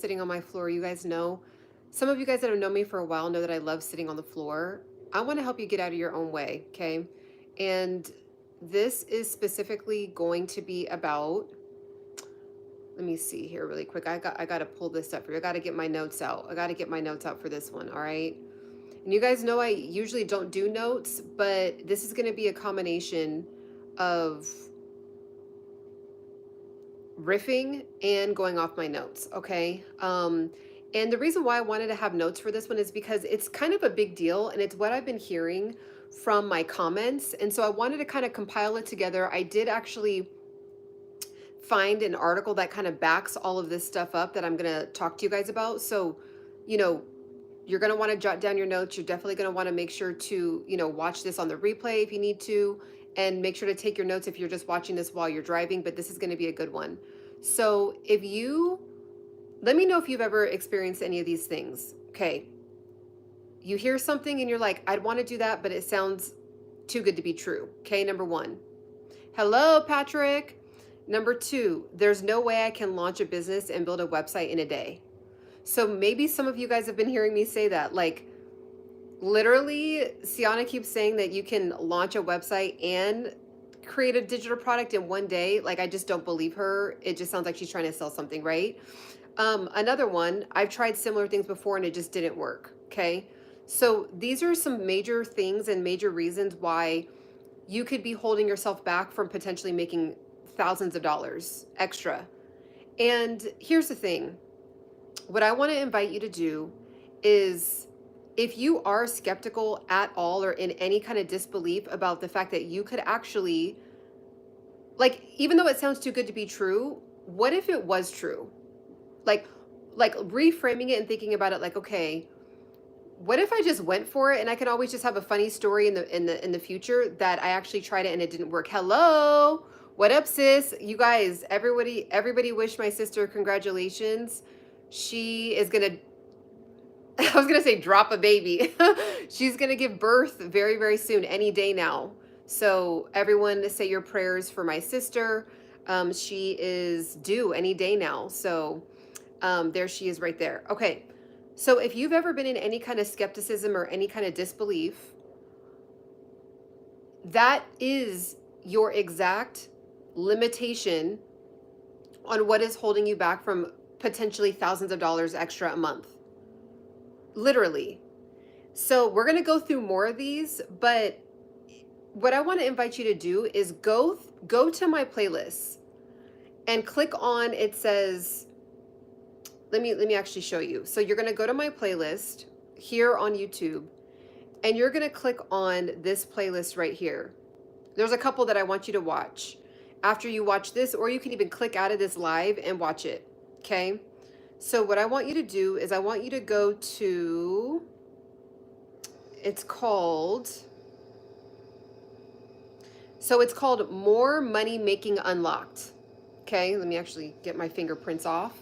sitting on my floor. You guys know, some of you guys that have known me for a while know that I love sitting on the floor. I want to help you get out of your own way, okay? And this is specifically going to be about, let me see here really quick. I got to pull this up for you. I got to get my notes out. I got to get my notes out for this one, all right? And you guys know I usually don't do notes, but this is going to be a combination of riffing and going off my notes, okay? And the reason why I wanted to have notes for this one is because it's kind of a big deal and it's what I've been hearing from my comments. And so I wanted to kind of compile it together. I did actually find an article that kind of backs all of this stuff up that I'm going to talk to you guys about. So, you know, you're going to want to jot down your notes. You're definitely going to want to make sure to, watch this on the replay if you need to, and make sure to take your notes if you're just watching this while you're driving, but this is going to be a good one. So let me know if you've ever experienced any of these things. Okay. You hear something and you're like, I'd want to do that, but it sounds too good to be true. Okay. Number one. Hello, Patrick. Number two, there's no way I can launch a business and build a website in a day. So maybe some of you guys have been hearing me say that. Like, literally, Ciana keeps saying that you can launch a website and create a digital product in one day. Like, I just don't believe her. It just sounds like she's trying to sell something, right? Another one, I've tried similar things before and it just didn't work. Okay. So these are some major things and major reasons why you could be holding yourself back from potentially making thousands of dollars extra. And here's the thing. What I want to invite you to do is, if you are skeptical at all or in any kind of disbelief about the fact that you could actually, like, even though it sounds too good to be true, what if it was true? Like reframing it and thinking about it like, okay, what if I just went for it and I can always just have a funny story in the future that I actually tried it and it didn't work. Hello, what up, sis? You guys, everybody wish my sister congratulations. She is gonna, I was gonna say drop a baby. She's gonna give birth very, very soon, any day now. So everyone say your prayers for my sister. She is due any day now. So there she is right there. Okay. So if you've ever been in any kind of skepticism or any kind of disbelief, that is your exact limitation on what is holding you back from potentially thousands of dollars extra a month. Literally. So we're going to go through more of these, but what I want to invite you to do is go to my playlist and click on, it says, let me actually show you. So you're going to go to my playlist here on YouTube and you're going to click on this playlist right here. There's a couple that I want you to watch after you watch this, or you can even click out of this live and watch it. Okay. So what I want you to do is I want you to go to, it's called More Money Making Unlocked. Okay. Let me actually get my fingerprints off.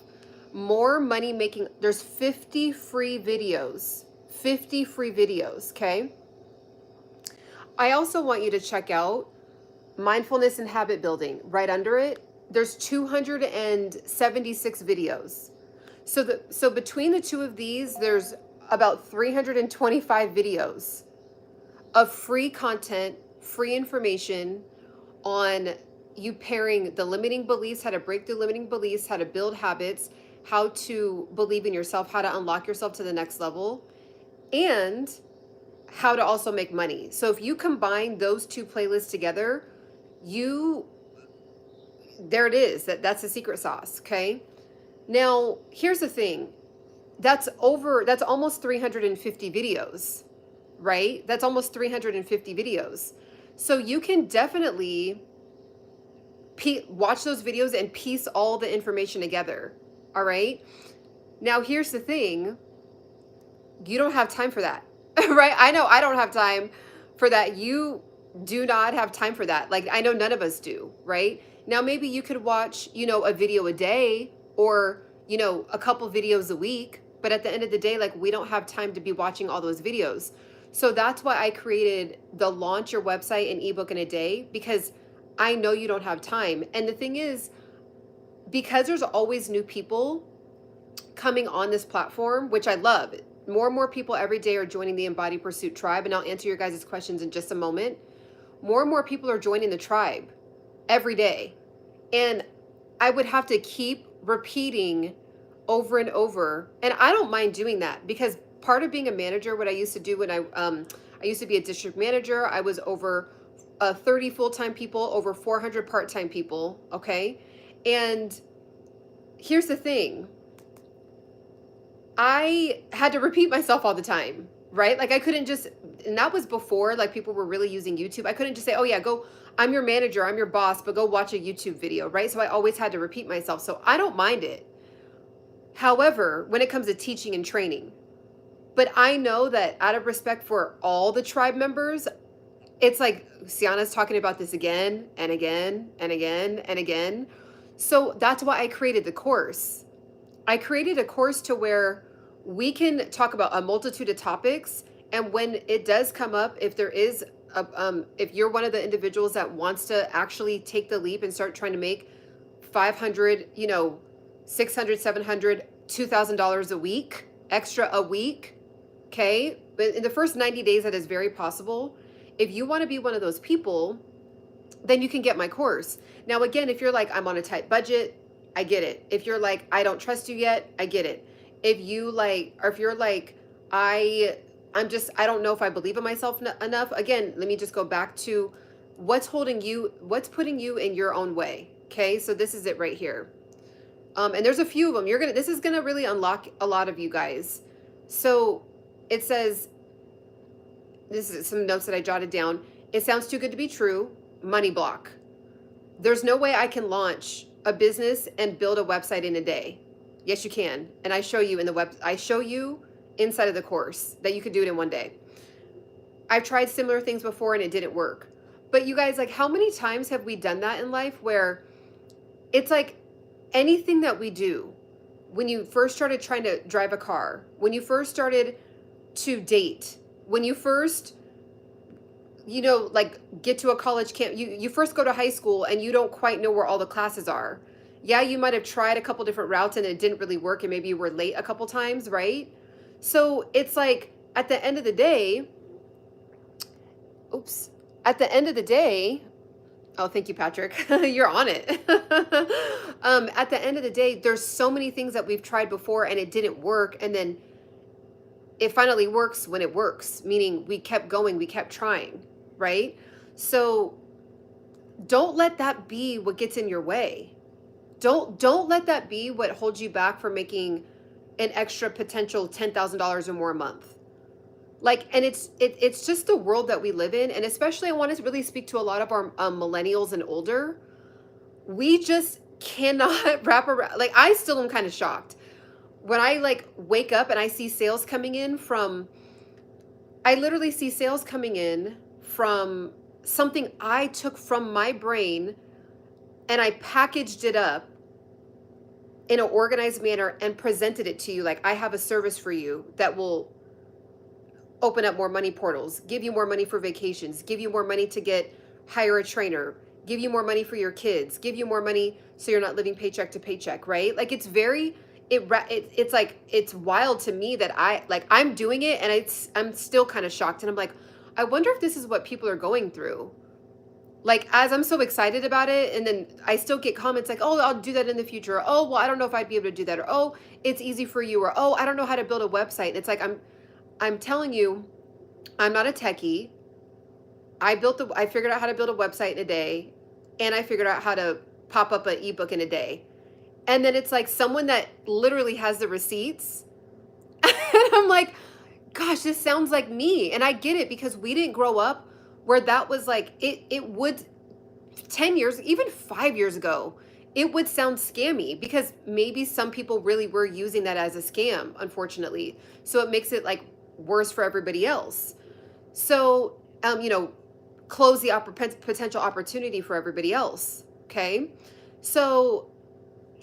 More Money Making. There's 50 free videos. 50 free videos. Okay. I also want you to check out Mindfulness and Habit Building. Right under it, there's 276 videos. So between the two of these, there's about 325 videos of free content, free information on you pairing the limiting beliefs, how to break through limiting beliefs, how to build habits, how to believe in yourself, how to unlock yourself to the next level, and how to also make money. So if you combine those two playlists together, there it is. That's the secret sauce. Okay. Now, here's the thing. That's almost 350 videos, right? That's almost 350 videos. So you can definitely watch those videos and piece all the information together. All right. Now, here's the thing. You don't have time for that, right? I know I don't have time for that. You do not have time for that. Like, I know none of us do, right? Now, maybe you could watch, a video a day or, a couple videos a week. But at the end of the day, like, we don't have time to be watching all those videos. So that's why I created the Launch Your Website and Ebook in a Day, because I know you don't have time. And the thing is, because there's always new people coming on this platform, which I love. More and more people every day are joining the Embody Pursuit tribe, and I'll answer your guys' questions in just a moment. More and more people are joining the tribe every day. And I would have to keep repeating over and over. And I don't mind doing that, because part of being a manager, what I used to do when I used to be a district manager, I was over 30 full-time people, over 400 part-time people, okay? And here's the thing. I had to repeat myself all the time, right? Like I couldn't just, and that was before like people were really using YouTube. I couldn't just say, oh yeah, go, I'm your manager, I'm your boss, but go watch a YouTube video, right? So I always had to repeat myself. So I don't mind it. However, when it comes to teaching and training, but I know that out of respect for all the tribe members, it's like Ciana's talking about this again and again and again and again. So that's why I created the course. I created a course to where we can talk about a multitude of topics. And when it does come up, if there is if you're one of the individuals that wants to actually take the leap and start trying to make 500, you know, 600, 700, $2,000 a week, extra a week, okay? But in the first 90 days, that is very possible. If you want to be one of those people, then you can get my course. Now, again, if you're like, I'm on a tight budget, I get it. If you're like, I don't trust you yet, I get it. If you like, or if you're like, I don't know if I believe in myself enough. Again, let me just go back to what's holding you, what's putting you in your own way. Okay. So this is it right here. And there's a few of them. This is going to really unlock a lot of you guys. So it says, this is some notes that I jotted down. It sounds too good to be true. Money block. There's no way I can launch a business and build a website in a day. Yes, you can. And I show you I show you inside of the course that you could do it in one day. I've tried similar things before and it didn't work. But you guys, like, how many times have we done that in life where it's like anything that we do, when you first started trying to drive a car, when you first started to date, when you first, you know, like get to a college camp, you first go to high school and you don't quite know where all the classes are. Yeah, you might have tried a couple different routes and it didn't really work and maybe you were late a couple times, right? So it's like at the end of the day, at the end of the day, oh, thank you, Patrick. You're on it. At the end of the day, there's so many things that we've tried before and it didn't work. And then it finally works when it works, meaning we kept going, we kept trying, right? So don't let that be what gets in your way. Don't let that be what holds you back from making an extra potential $10,000 or more a month. Like, and it's just the world that we live in. And especially I want to really speak to a lot of our millennials and older. We just cannot wrap around. Like, I still am kind of shocked when I like wake up and I see sales coming in I literally see sales coming in from something I took from my brain and I packaged it up in an organized manner and presented it to you. Like, I have a service for you that will open up more money portals, give you more money for vacations, give you more money to hire a trainer, give you more money for your kids, give you more money so you're not living paycheck to paycheck, right? Like, it's like, it's wild to me that I'm doing it and I'm still kind of shocked. And I'm like, I wonder if this is what people are going through. Like, as I'm so excited about it, and then I still get comments like, oh, I'll do that in the future. Or, oh, well, I don't know if I'd be able to do that. Or, oh, it's easy for you. Or, oh, I don't know how to build a website. And it's like, I'm telling you, I'm not a techie. I figured out how to build a website in a day, and I figured out how to pop up an ebook in a day. And then it's like someone that literally has the receipts. And I'm like, gosh, this sounds like me. And I get it, because we didn't grow up where that was like, it would 10 years, even 5 years ago, it would sound scammy, because maybe some people really were using that as a scam, unfortunately. So it makes it like worse for everybody else. So, close the potential opportunity for everybody else. Okay. So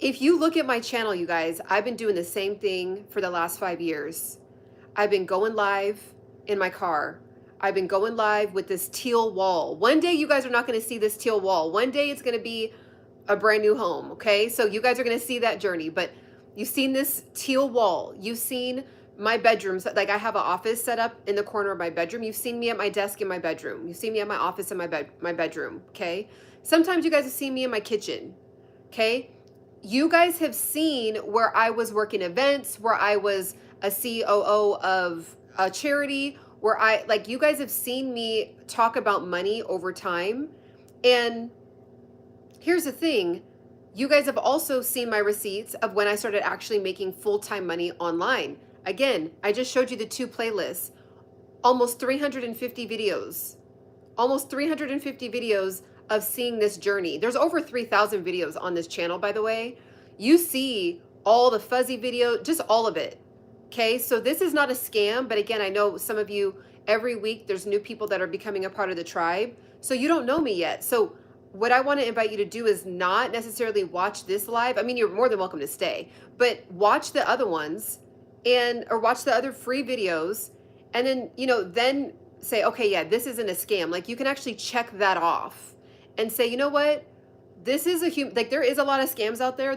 if you look at my channel, you guys, I've been doing the same thing for the last 5 years. I've been going live in my car. I've been going live with this teal wall. One day you guys are not going to see this teal wall. One day it's going to be a brand new home. Okay. So you guys are going to see that journey, but You've seen this teal wall. You've seen my bedroom. Like I have an office set up in the corner of my bedroom. You've seen me at my desk in my bedroom. You've seen me at my office in my bedroom. Okay. Sometimes you guys have seen me in my kitchen. Okay. You guys have seen where I was working events, where I was a COO of a charity, where you guys have seen me talk about money over time. And here's the thing. You guys have also seen my receipts of when I started actually making full-time money online. Again, I just showed you the 2 playlists, almost 350 videos, of seeing this journey. There's over 3,000 videos on this channel, by the way. You see all the fuzzy video, just all of it. Okay, so this is not a scam, but again, I know some of you, every week there's new people that are becoming a part of the tribe. So you don't know me yet. So what I want to invite you to do is not necessarily watch this live. I mean, you're more than welcome to stay, but watch the other ones or watch the other free videos. And then, then say, okay, yeah, this isn't a scam. Like you can actually check that off and say, you know what? This is there is a lot of scams out there.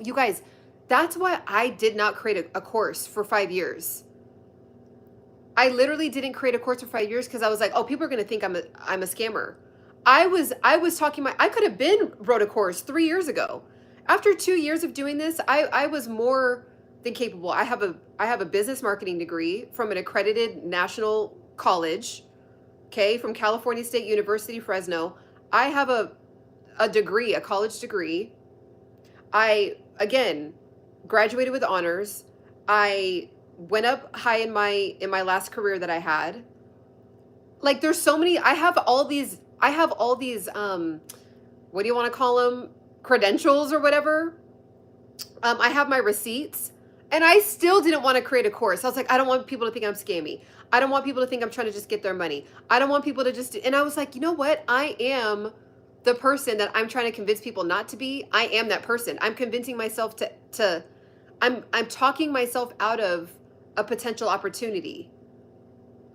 You guys, that's why I did not create a course for 5 years. I literally didn't create a course for 5 years because I was like, oh, people are going to think I'm a scammer. I was talking I could have wrote a course 3 years ago. After 2 years of doing this, I was more than capable. I have a business marketing degree from an accredited national college, okay, from California State University, Fresno. I have a degree, a college degree. I, again, graduated with honors. I went up high in my last career that I had. Like there's so many, I have all these, what do you want to call them? Credentials or whatever. I have my receipts and I still didn't want to create a course. I was like, I don't want people to think I'm scammy. I don't want people to think I'm trying to just get their money. I don't want people to just, and I was like, you know what? I am the person that I'm trying to convince people not to be. I am that person. I'm convincing myself I'm talking myself out of a potential opportunity.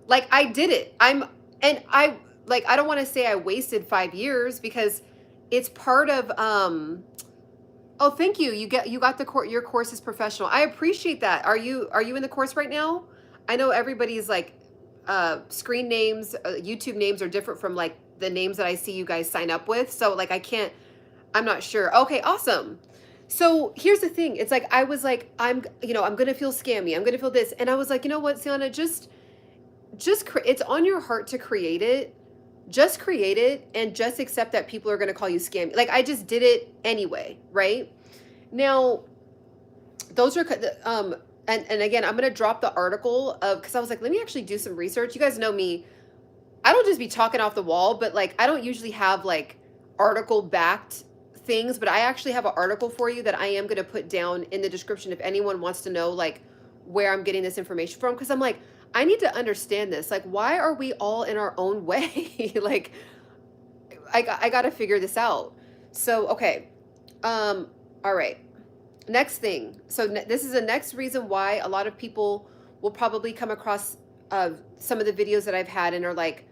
Like I did it. I don't want to say I wasted 5 years because it's part of, oh, thank you. You got your course is professional. I appreciate that. Are you in the course right now? I know everybody's like, screen names, YouTube names are different from like the names that I see you guys sign up with. So like, I'm not sure. Okay, awesome. So here's the thing. It's like, I was like, I'm going to feel scammy. I'm going to feel this. And I was like, you know what, Ciana, it's on your heart to create it. Just create it and just accept that people are going to call you scammy. Like I just did it anyway. Right now, those are, and again, I'm going to drop the article cause I was like, let me actually do some research. You guys know me. I don't just be talking off the wall, but like, I don't usually have like article backed things, but I actually have an article for you that I am going to put down in the description if anyone wants to know like where I'm getting this information from. Cause I'm like, I need to understand this. Like, why are we all in our own way? Like, I got to figure this out. So, okay. All right. Next thing. So this is the next reason why a lot of people will probably come across some of the videos that I've had and are like,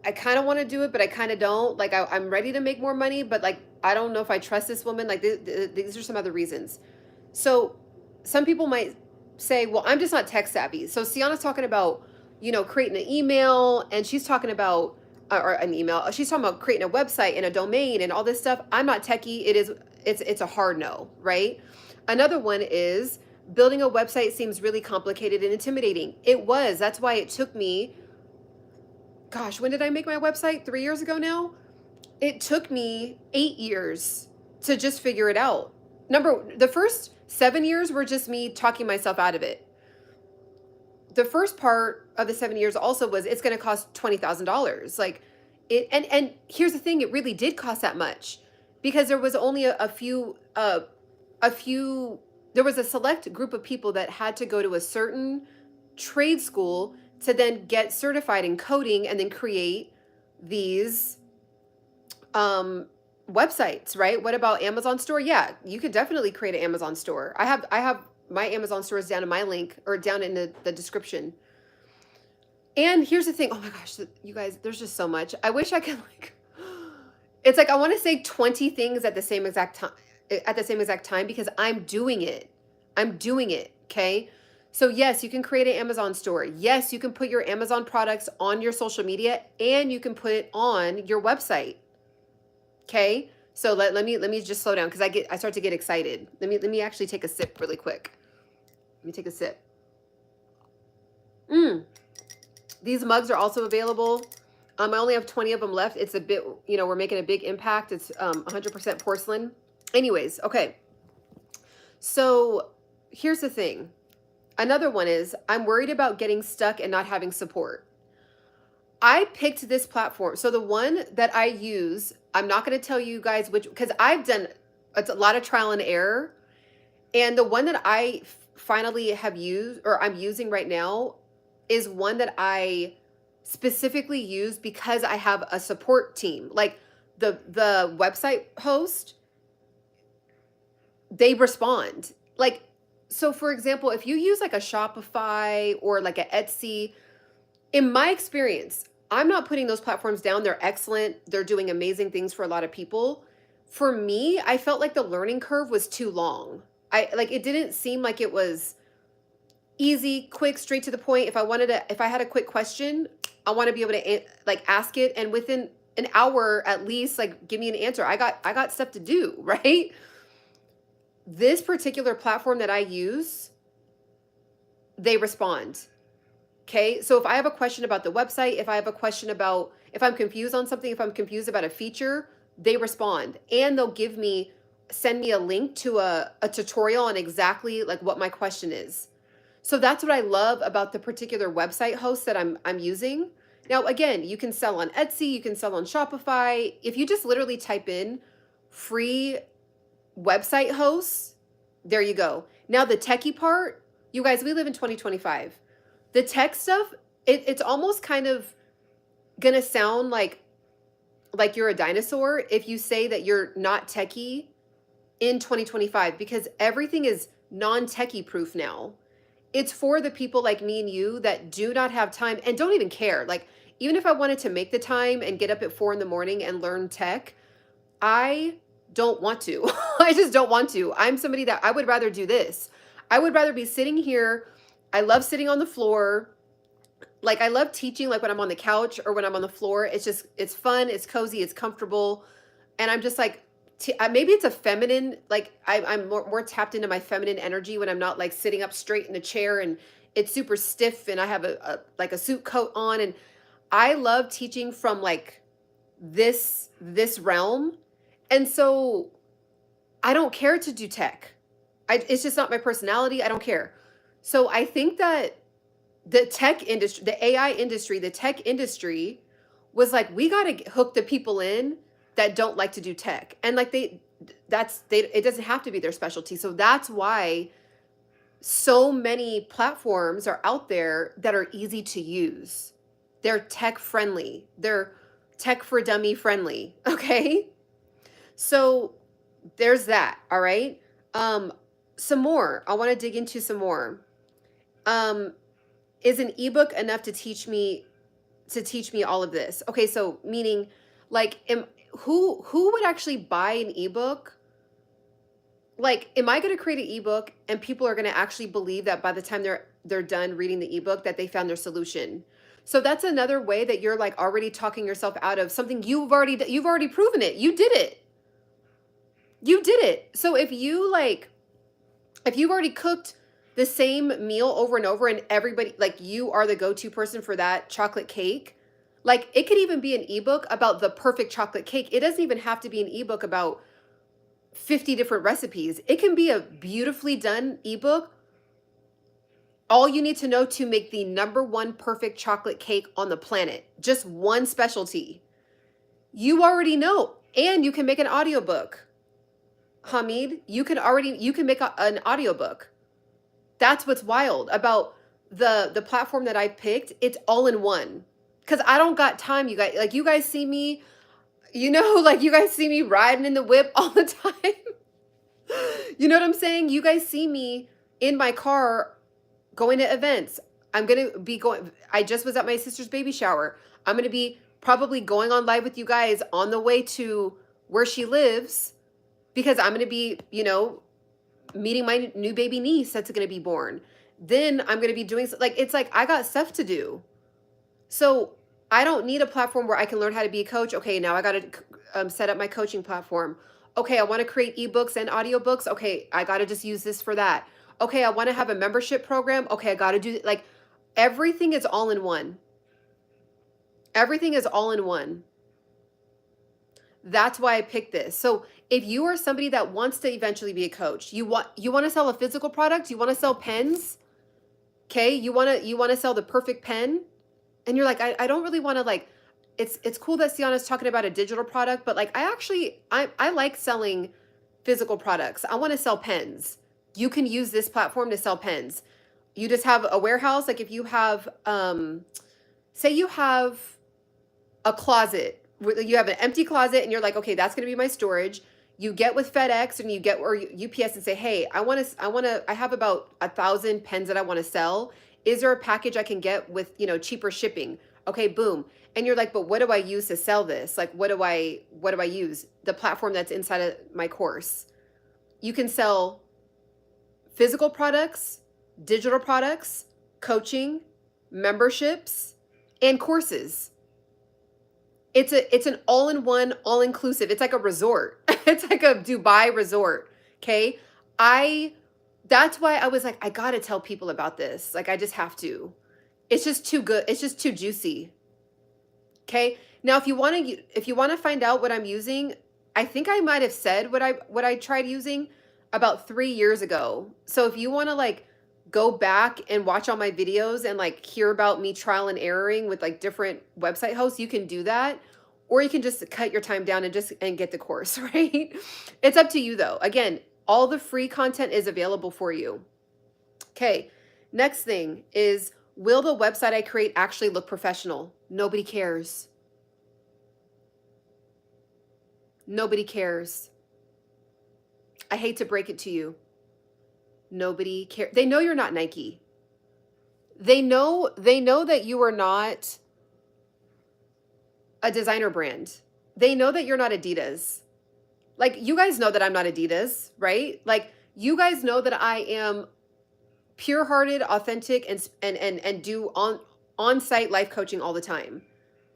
I kind of want to do it, but I kind of don't. Like, I'm ready to make more money, but like, I don't know if I trust this woman. Like, these are some other reasons. So some people might say, well, I'm just not tech savvy. So Ciana's talking about, creating an email, and she's talking about, or an email. She's talking about creating a website and a domain and all this stuff. I'm not techie. It's a hard no, right? Another one is building a website seems really complicated and intimidating. It was. That's why it took me, gosh, when did I make my website? 3 years ago now? It took me 8 years to just figure it out. The first 7 years were just me talking myself out of it. The first part of the 7 years also was it's going to cost $20,000. Like it, and here's the thing, it really did cost that much because there was only a few, there was a select group of people that had to go to a certain trade school to then get certified in coding and then create these websites, right? What about Amazon store? Yeah, you could definitely create an Amazon store. I have my Amazon stores down in my link or down in the description. And here's the thing. Oh my gosh, you guys, there's just so much. I wish I could it's like, I want to say 20 things at the same exact time. at the same exact time because I'm doing it. I'm doing it. Okay. So yes, you can create an Amazon store. Yes, you can put your Amazon products on your social media and you can put it on your website. Okay. So let me just slow down because I start to get excited. Let me actually take a sip really quick. Let me take a sip. These mugs are also available. I only have 20 of them left. It's a bit, we're making a big impact. It's 100% porcelain. Anyways, okay. So here's the thing. Another one is I'm worried about getting stuck and not having support. I picked this platform. So the one that I use, I'm not going to tell you guys which, because I've done a lot of trial and error. And the one that I finally have used, or I'm using right now, is one that I specifically use because I have a support team. Like the website host, they respond. Like, so for example, if you use like a Shopify or like a Etsy, in my experience, I'm not putting those platforms down. They're excellent. They're doing amazing things for a lot of people. For me, I felt like the learning curve was too long. It didn't seem like it was easy, quick, straight to the point. If I had a quick question, I want to be able to like ask it, and within an hour at least, like give me an answer. I got stuff to do, right? This particular platform that I use, they respond. Okay. So if I have a question about the website, if I have a question about, if I'm confused on something, if I'm confused about a feature, they respond and they'll send me a link to a tutorial on exactly like what my question is. So that's what I love about the particular website host that I'm using. Now, again, you can sell on Etsy, you can sell on Shopify. If you just literally type in free website hosts, there you go. Now the techie part, you guys, we live in 2025. The tech stuff, it's almost kind of gonna sound like you're a dinosaur if you say that you're not techie in 2025, because everything is non-techie proof now. It's for the people like me and you that do not have time and don't even care. Like, even if I wanted to make the time and get up at 4 a.m. and learn tech, I don't want to. I just don't want to. I'm somebody that I would rather do this. I would rather be sitting here. I love sitting on the floor. Like, I love teaching, like when I'm on the couch or when I'm on the floor. It's fun, it's cozy, it's comfortable. And I'm just like, maybe it's a feminine, like I'm more tapped into my feminine energy when I'm not like sitting up straight in a chair and it's super stiff and I have a suit coat on. And I love teaching from like this realm. And so I don't care to do tech. It's just not my personality. I don't care. So I think that the tech industry, the AI industry, the tech industry was like, we got to hook the people in that don't like to do tech. And like it doesn't have to be their specialty. So that's why so many platforms are out there that are easy to use. They're tech friendly. They're tech for dummy friendly. Okay. So there's that. All right. Some more. I want to dig into some more. Is an ebook enough to teach me all of this? Okay. So meaning like, who would actually buy an ebook? Like, am I going to create an ebook and people are going to actually believe that by the time they're done reading the ebook that they found their solution? So that's another way that you're like already talking yourself out of something you've already proven it. You did it. You did it. So if you've already cooked the same meal over and over and everybody, like, you are the go-to person for that chocolate cake, like, it could even be an ebook about the perfect chocolate cake. It doesn't even have to be an ebook about 50 different recipes. It can be a beautifully done ebook. All you need to know to make the #1 perfect chocolate cake on the planet. Just one specialty. You already know. And you can make an audiobook. Hamid, you can make an audiobook. That's what's wild about the platform that I picked. It's all in one. Because I don't got time, you guys. Like, you guys see me, like, you guys see me riding in the whip all the time. You know what I'm saying? You guys see me in my car going to events. I'm going to be I just was at my sister's baby shower. I'm going to be probably going on live with you guys on the way to where she lives. because I'm going to be, meeting my new baby niece that's going to be born. Then I'm going to be doing, like, it's like I got stuff to do. So I don't need a platform where I can learn how to be a coach. Okay, now I got to set up my coaching platform. Okay, I want to create ebooks and audiobooks. Okay, I got to just use this for that. Okay, I want to have a membership program. Okay, I got to do, like, everything is all in one. Everything is all in one. That's why I picked this. So if you are somebody that wants to eventually be a coach, you want to sell a physical product, you want to sell pens, okay? You want to sell the perfect pen, and you're like, I don't really want to, like, it's cool that Ciana's talking about a digital product, but like I like selling physical products. I want to sell pens. You can use this platform to sell pens. You just have a warehouse. Like if you have say you have a closet, you have an empty closet and you're like, okay, that's going to be my storage. You get with FedEx and you get, or UPS, and say, hey, I have about 1,000 pens that I want to sell. Is there a package I can get with, cheaper shipping? Okay, boom. And you're like, but what do I use to sell this? Like, what do I use? The platform that's inside of my course. You can sell physical products, digital products, coaching, memberships, and courses. It's an all-in-one, all-inclusive. It's like a resort. It's like a Dubai resort. Okay. That's why I was like, I gotta tell people about this. Like, I just have to. It's just too good. It's just too juicy. Okay. Now, if you want to find out what I'm using, I think I might have said what I tried using about 3 years ago. So if you want to like go back and watch all my videos and like hear about me trial and erroring with like different website hosts, you can do that. Or you can just cut your time down and get the course, right? It's up to you though. Again, all the free content is available for you. Okay. Next thing is, will the website I create actually look professional? Nobody cares. Nobody cares. I hate to break it to you. Nobody cares. They know you're not Nike. They know that you are not a designer brand. They know that you're not Adidas. Like, you guys know that I'm not Adidas, right? Like, you guys know that I am pure-hearted, authentic, and do on-site life coaching all the time.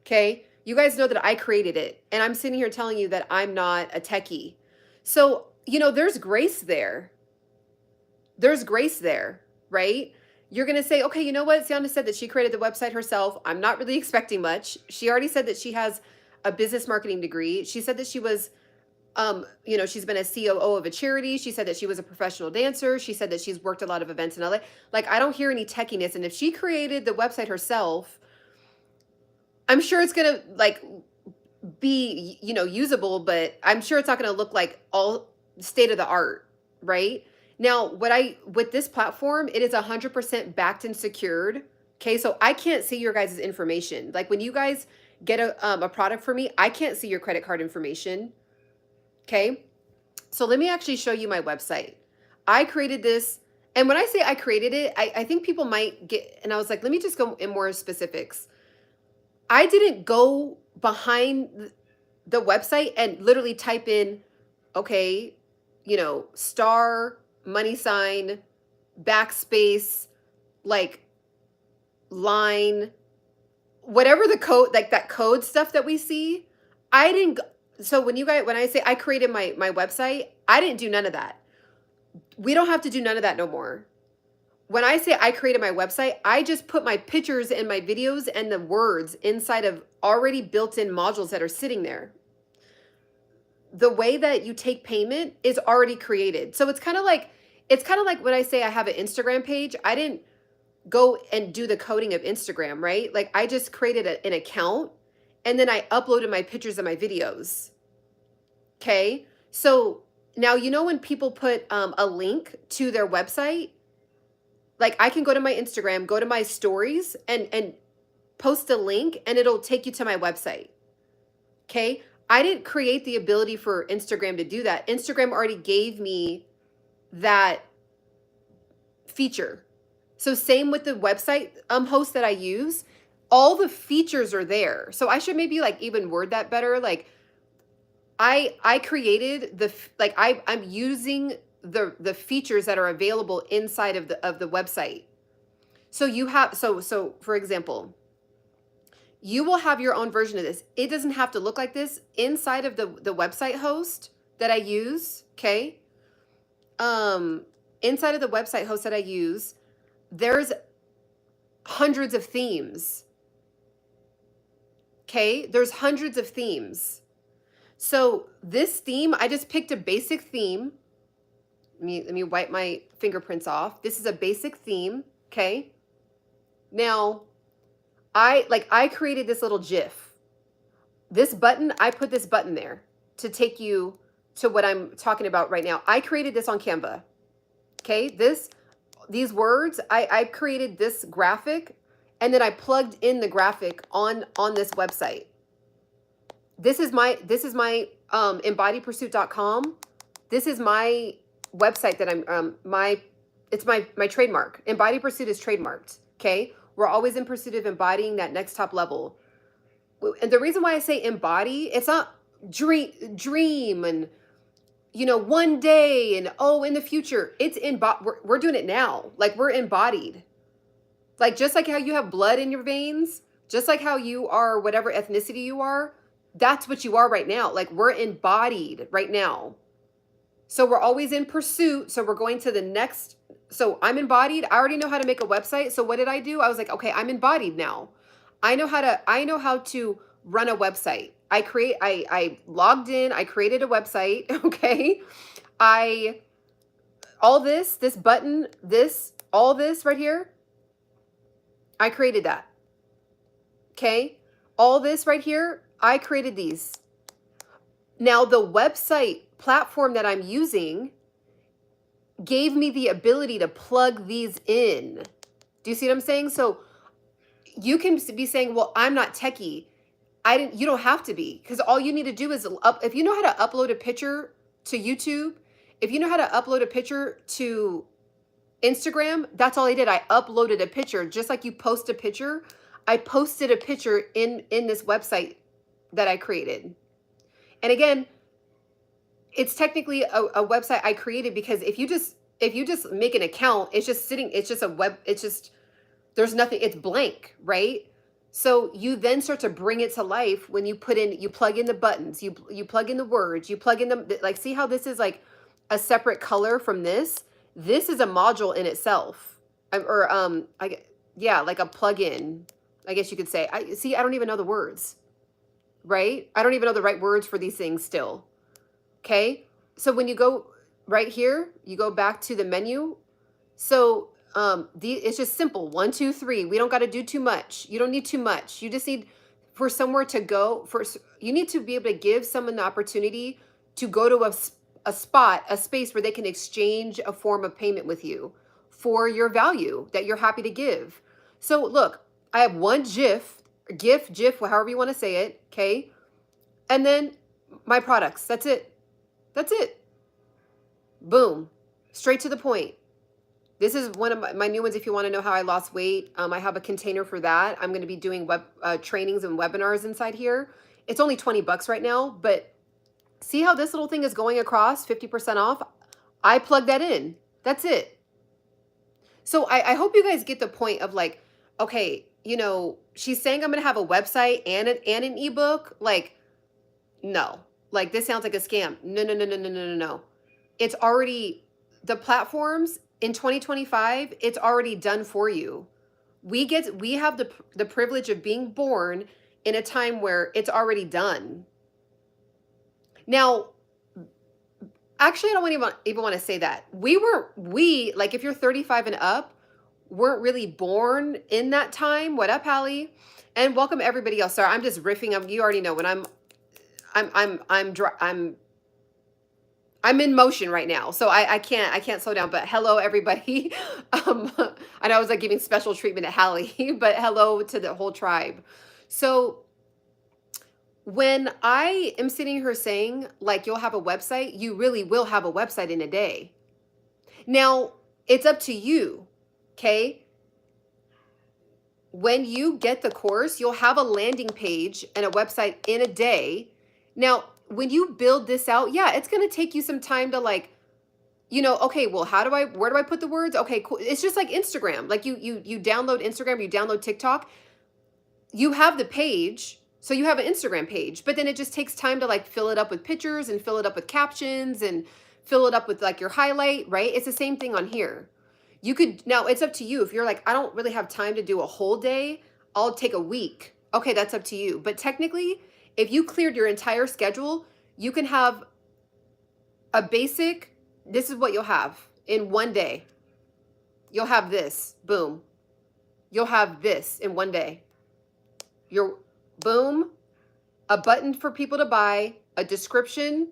Okay? You guys know that I created it, and I'm sitting here telling you that I'm not a techie. So, there's grace there. There's grace there, right? You're going to say, okay, you know what? Ciana said that she created the website herself. I'm not really expecting much. She already said that she has a business marketing degree. She said that she was, she's been a COO of a charity. She said that she was a professional dancer. She said that she's worked a lot of events in LA. Like, I don't hear any techiness. And if she created the website herself, I'm sure it's going to like be, usable, but I'm sure it's not going to look like all state of the art, right? Now, with this platform, it is 100% backed and secured. Okay, so I can't see your guys' information. Like, when you guys get a product for me, I can't see your credit card information. Okay, so let me actually show you my website. I created this, and when I say I created it, I think people might get, and I was like, let me just go in more specifics. I didn't go behind the website and literally type in, okay, star, money sign, backspace, like line, whatever the code, like that code stuff that we see. I didn't. So when I say I created my website, I didn't do none of that. We don't have to do none of that no more. When I say I created my website, I just put my pictures and my videos and the words inside of already built-in modules that are sitting there. The way that you take payment is already created. So it's kind of like when I say I have an Instagram page, I didn't go and do the coding of Instagram, right? Like, I just created an account and then I uploaded my pictures and my videos. Okay. So now, when people put a link to their website, like, I can go to my Instagram, go to my stories and post a link and it'll take you to my website. Okay. I didn't create the ability for Instagram to do that. Instagram already gave me that feature. So same with the website host that I use, all the features are there. So I should maybe like even word that better. Like, I created I'm using the features that are available inside of the website. So you have so for example, you will have your own version of this. It doesn't have to look like this inside of the website host that I use, okay? Inside of the website host that I use, there's hundreds of themes. Okay? There's hundreds of themes. So this theme, I just picked a basic theme. Let me wipe my fingerprints off. This is a basic theme, okay? Now, I created this little GIF. This button, I put this button there to take you to what I'm talking about right now. I created this on Canva. Okay? These words, I created this graphic, and then I plugged in the graphic on this website. This is my embodypursuit.com. This is my website that it's my trademark. Embody Pursuit is trademarked. Okay? We're always in pursuit of embodying that next top level. And the reason why I say embody, it's not dream and one day and in the future. It's we're doing it now. Like, we're embodied. Like, just like how you have blood in your veins, just like how you are whatever ethnicity you are, that's what you are right now. Like, we're embodied right now. So we're always in pursuit. So we're going to the next. So I'm embodied. I already know how to make a website. So what did I do? I was like, okay, I'm embodied now. I know how to run a website. I logged in, I created a website, okay? All this button, all this right here, I created that. Okay? All this right here, I created these. Now, the website platform that I'm using gave me the ability to plug these in. Do you see what I'm saying? So you can be saying, well, I'm not techie. You don't have to be, because all you need to do is if you know how to upload a picture to YouTube, if you know how to upload a picture to Instagram, that's all I did. I uploaded a picture. Just like you post a picture, I posted a picture in this website that I created. And again, it's technically a website I created, because if you just make an account, it's just there's nothing, it's blank, right? So you then start to bring it to life when you plug in the buttons, you plug in the words, you plug in them, like, see how this is like a separate color from this? This is a module in itself. Like a plugin, I guess you could say. I don't even know the words, right? I don't even know the right words for these things still. Okay? So when you go right here, you go back to the menu. So it's just simple. 1, 2, 3. We don't got to do too much. You don't need too much. You just need for somewhere to go. You need to be able to give someone the opportunity to go to a space where they can exchange a form of payment with you for your value that you're happy to give. So look, I have one GIF, however you want to say it, okay? And then my products. That's it. Boom. Straight to the point. This is one of my new ones. If you want to know how I lost weight, I have a container for that. I'm going to be doing web trainings and webinars inside here. It's only $20 right now, but see how this little thing is going across 50% off? I plug that in. That's it. So I hope you guys get the point of, like, okay, she's saying I'm going to have a website and an ebook. Like, no, like, this sounds like a scam. No. It's already, the platforms in 2025, it's already done for you. We have the privilege of being born in a time where it's already done. Now, actually, I don't even want to say that. Like, if you're 35 and up, weren't really born in that time. What up, Hallie? And welcome everybody else. Sorry, I'm just riffing. You already know when I'm in motion right now, so I can't slow down. But hello, everybody. I know I was like giving special treatment to Hallie, but hello to the whole tribe. So when I am sitting here saying, like, you'll have a website, you really will have a website in a day. Now, it's up to you, okay? When you get the course, you'll have a landing page and a website in a day. Now, when you build this out, yeah, it's going to take you some time to like, okay, well, where do I put the words? Okay, cool. It's just like Instagram. Like you download Instagram, you download TikTok, you have the page, so you have an Instagram page, but then it just takes time to like fill it up with pictures and fill it up with captions and fill it up with like your highlight, right? It's the same thing on here. Now it's up to you. If you're like, I don't really have time to do a whole day, I'll take a week. Okay, that's up to you. But technically, if you cleared your entire schedule, you can have a basic, this is what you'll have in one day. You'll have this, boom. You'll have this in one day. Your boom, a button for people to buy, a description,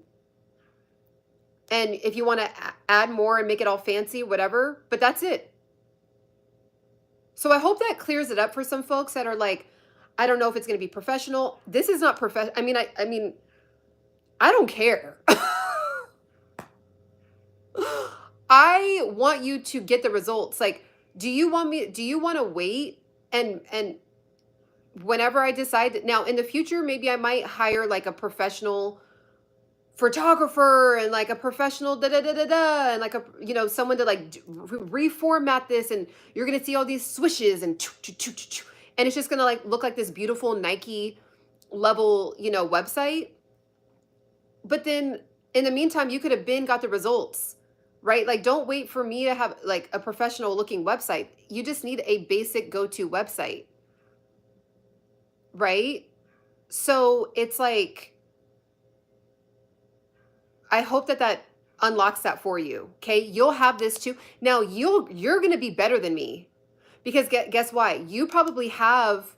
and if you want to add more and make it all fancy, whatever, but that's it. So I hope that clears it up for some folks that are like, I don't know if it's going to be professional. This is not professional. I mean, I don't care. I want you to get the results. Like, do you want to wait and whenever I decide that now in the future, maybe I might hire like a professional photographer and like a professional and like someone to like reformat this, and you're gonna see all these swishes and it's just gonna like look like this beautiful Nike level website. But then in the meantime, you could have got the results, right? Like, don't wait for me to have like a professional looking website. You just need a basic go-to website, right? So it's like, I hope that unlocks that for you. Okay. You'll have this too. Now you're going to be better than me because guess why? You probably have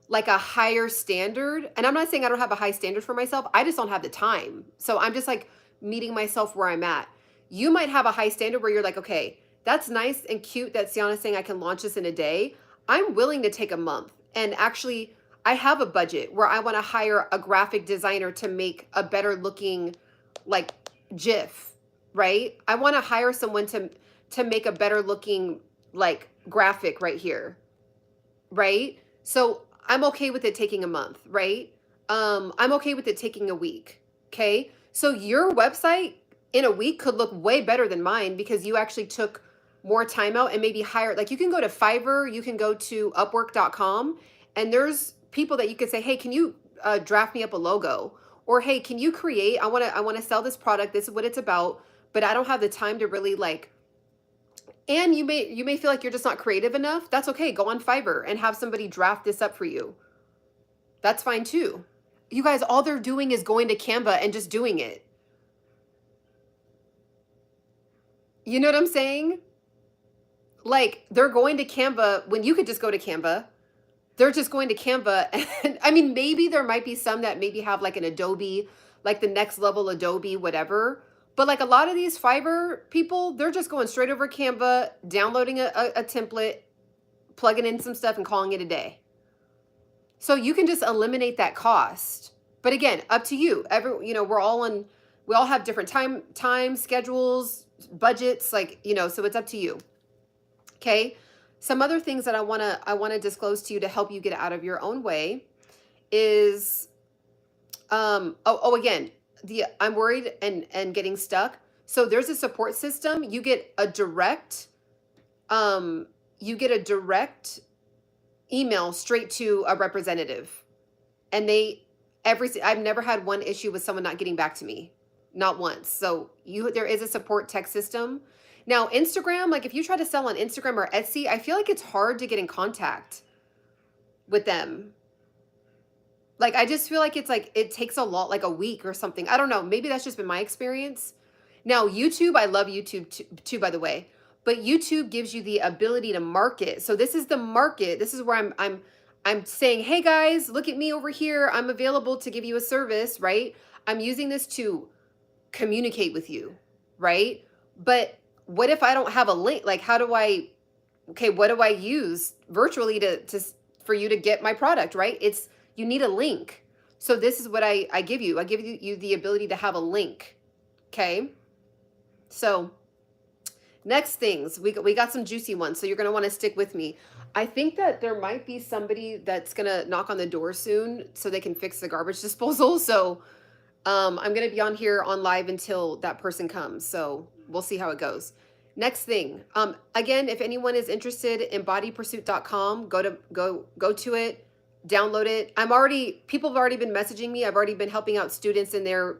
like a higher standard. And I'm not saying I don't have a high standard for myself. I just don't have the time. So I'm just like meeting myself where I'm at. You might have a high standard where you're like, okay, that's nice and cute that Ciana's saying I can launch this in a day. I'm willing to take a month. And actually, I have a budget where I want to hire a graphic designer to make a better looking like GIF, right? I want to hire someone to make a better looking like graphic right here, right? So I'm okay with it taking a month, right? I'm okay with it taking a week. Okay. So your website in a week could look way better than mine because you actually took more time out and maybe hire, like you can go to Fiverr, you can go to upwork.com, and there's people that you could say, hey, can you draft me up a logo? Or, hey, can you create, I want to sell this product. This is what it's about, but I don't have the time to really like, and you may feel like you're just not creative enough. That's okay. Go on Fiverr and have somebody draft this up for you. That's fine too. You guys, all they're doing is going to Canva and just doing it. You know what I'm saying? Like, they're going to Canva when you could just go to Canva. They're just going to Canva. And I mean, maybe there might be some that maybe have like an Adobe, like the next level Adobe, whatever. But like a lot of these Fiverr people, they're just going straight over Canva, downloading a template, plugging in some stuff and calling it a day. So you can just eliminate that cost. But again, up to you. We all have different time schedules, budgets, like, so it's up to you. Okay. Some other things that I want to disclose to you to help you get out of your own way is, again, I'm worried and getting stuck. So there's a support system. You get a direct email straight to a representative, and I've never had one issue with someone not getting back to me, not once. So there is a support text system. Now, Instagram, like if you try to sell on Instagram or Etsy, I feel like it's hard to get in contact with them. Like, I just feel like it's like, it takes a lot, like a week or something. I don't know. Maybe that's just been my experience. Now, YouTube, I love YouTube too, by the way, but YouTube gives you the ability to market. So this is the market. This is where I'm saying, hey guys, look at me over here. I'm available to give you a service, right? I'm using this to communicate with you, right? But what if I don't have a link? Like, what do I use virtually for you to get my product, right? You need a link. So this is what I give you. I give you the ability to have a link. Okay. So next things, we got some juicy ones. So you're going to want to stick with me. I think that there might be somebody that's going to knock on the door soon so they can fix the garbage disposal. So I'm going to be on here on live until that person comes. So we'll see how it goes. Next thing. Again, if anyone is interested, embodypursuit.com, go to it, download it. People have already been messaging me. I've already been helping out students in there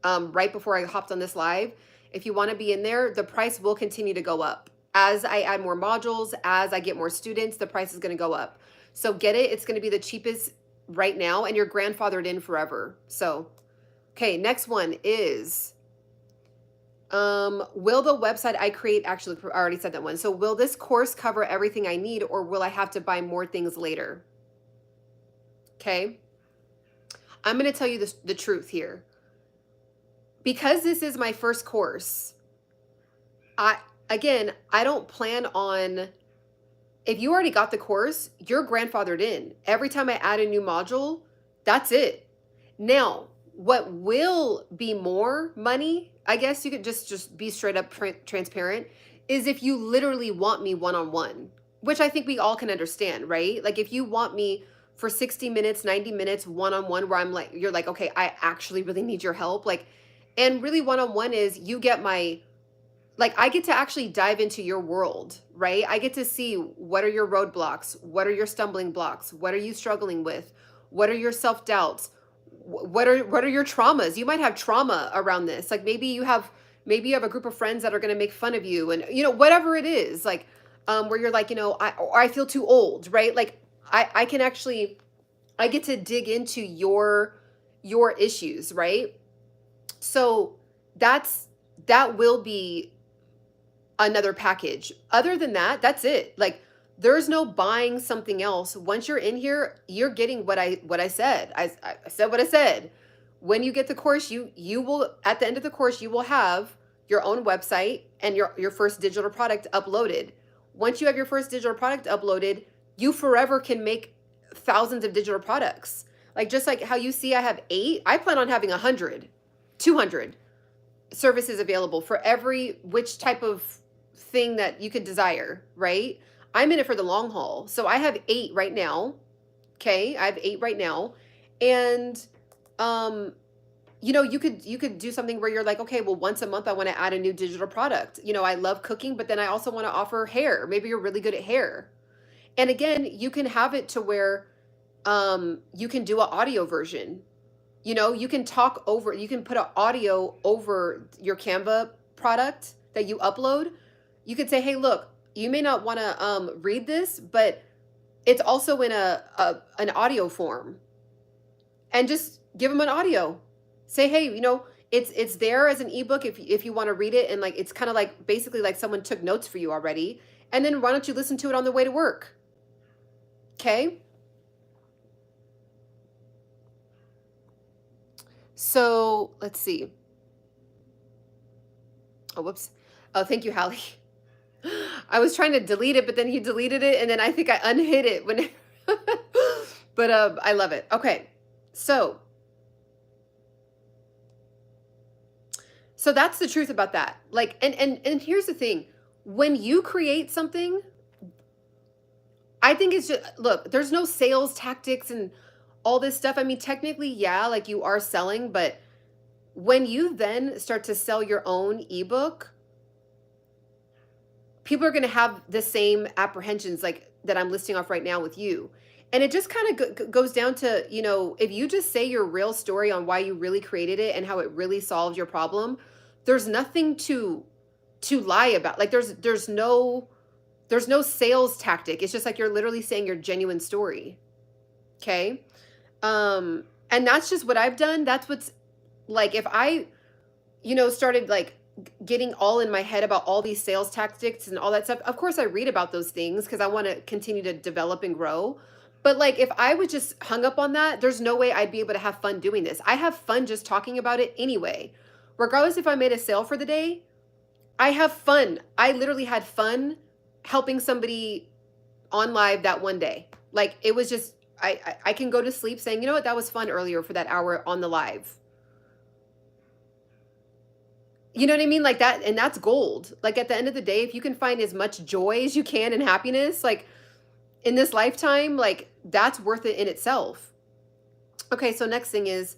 right before I hopped on this live. If you want to be in there, the price will continue to go up. As I add more modules, as I get more students, the price is going to go up. So get it. It's going to be the cheapest right now, and you're grandfathered in forever. So, okay, next one is, will the website I create, actually, I already said that one. So will this course cover everything I need, or will I have to buy more things later? Okay. I'm going to tell you the truth here. Because this is my first course, I don't plan on, if you already got the course, you're grandfathered in. Every time I add a new module, that's it. Now, what will be more money, I guess you could just be straight up transparent, is if you literally want me one-on-one, which I think we all can understand, right? Like if you want me for 60 minutes, 90 minutes, one-on-one, where I'm like, you're like, okay, I actually really need your help. Like, and really one-on-one is you get my, like I get to actually dive into your world, right? I get to see what are your roadblocks? What are your stumbling blocks? What are you struggling with? What are your self-doubts? What are your traumas? You might have trauma around this. Like maybe you have a group of friends that are going to make fun of you, and whatever it is, like where you're like, I feel too old, right? Like I can actually, I get to dig into your issues, right? So that will be another package. Other than that, that's it. Like there's no buying something else. Once you're in here, you're getting what I said. I said what I said. When you get the course, you will, at the end of the course, you will have your own website and your first digital product uploaded. Once you have your first digital product uploaded, you forever can make thousands of digital products. Like just like how you see I have 8, I plan on having 100, 200 services available for every which type of thing that you could desire, right? I'm in it for the long haul. So I have 8 right now. Okay. I have 8 right now. And, you could do something where you're like, okay, well, once a month, I want to add a new digital product. I love cooking, but then I also want to offer hair. Maybe you're really good at hair. And again, you can have it to where, you can do an audio version. You can you can put an audio over your Canva product that you upload. You could say, hey, look, you may not want to read this, but it's also in an audio form. And just give them an audio. Say, hey, it's there as an ebook if you want to read it, and like it's kind of like basically like someone took notes for you already. And then why don't you listen to it on the way to work? Okay? So let's see. Oh, whoops. Oh, thank you, Hallie. I was trying to delete it, but then he deleted it, and then I think I unhid it when. But I love it. Okay, so that's the truth about that. Like, and here's the thing: when you create something, I think it's just, look, there's no sales tactics and all this stuff. I mean, technically, yeah, like you are selling, but when you then start to sell your own ebook, people are going to have the same apprehensions like that I'm listing off right now with you. And it just kind of goes down to, if you just say your real story on why you really created it and how it really solved your problem, there's nothing to lie about. Like there's no sales tactic. It's just like you're literally saying your genuine story. Okay? And that's just what I've done. That's what's like, if I, started like getting all in my head about all these sales tactics and all that stuff, of course I read about those things because I want to continue to develop and grow. But like, if I was just hung up on that, there's no way I'd be able to have fun doing this. I have fun just talking about it anyway. Regardless if I made a sale for the day, I have fun. I literally had fun helping somebody on live that one day. Like it was just, I can go to sleep saying, you know what, that was fun earlier for that hour on the live. You know what I mean? Like that, and that's gold. Like at the end of the day, if you can find as much joy as you can and happiness, like in this lifetime, like that's worth it in itself. Okay, so next thing is,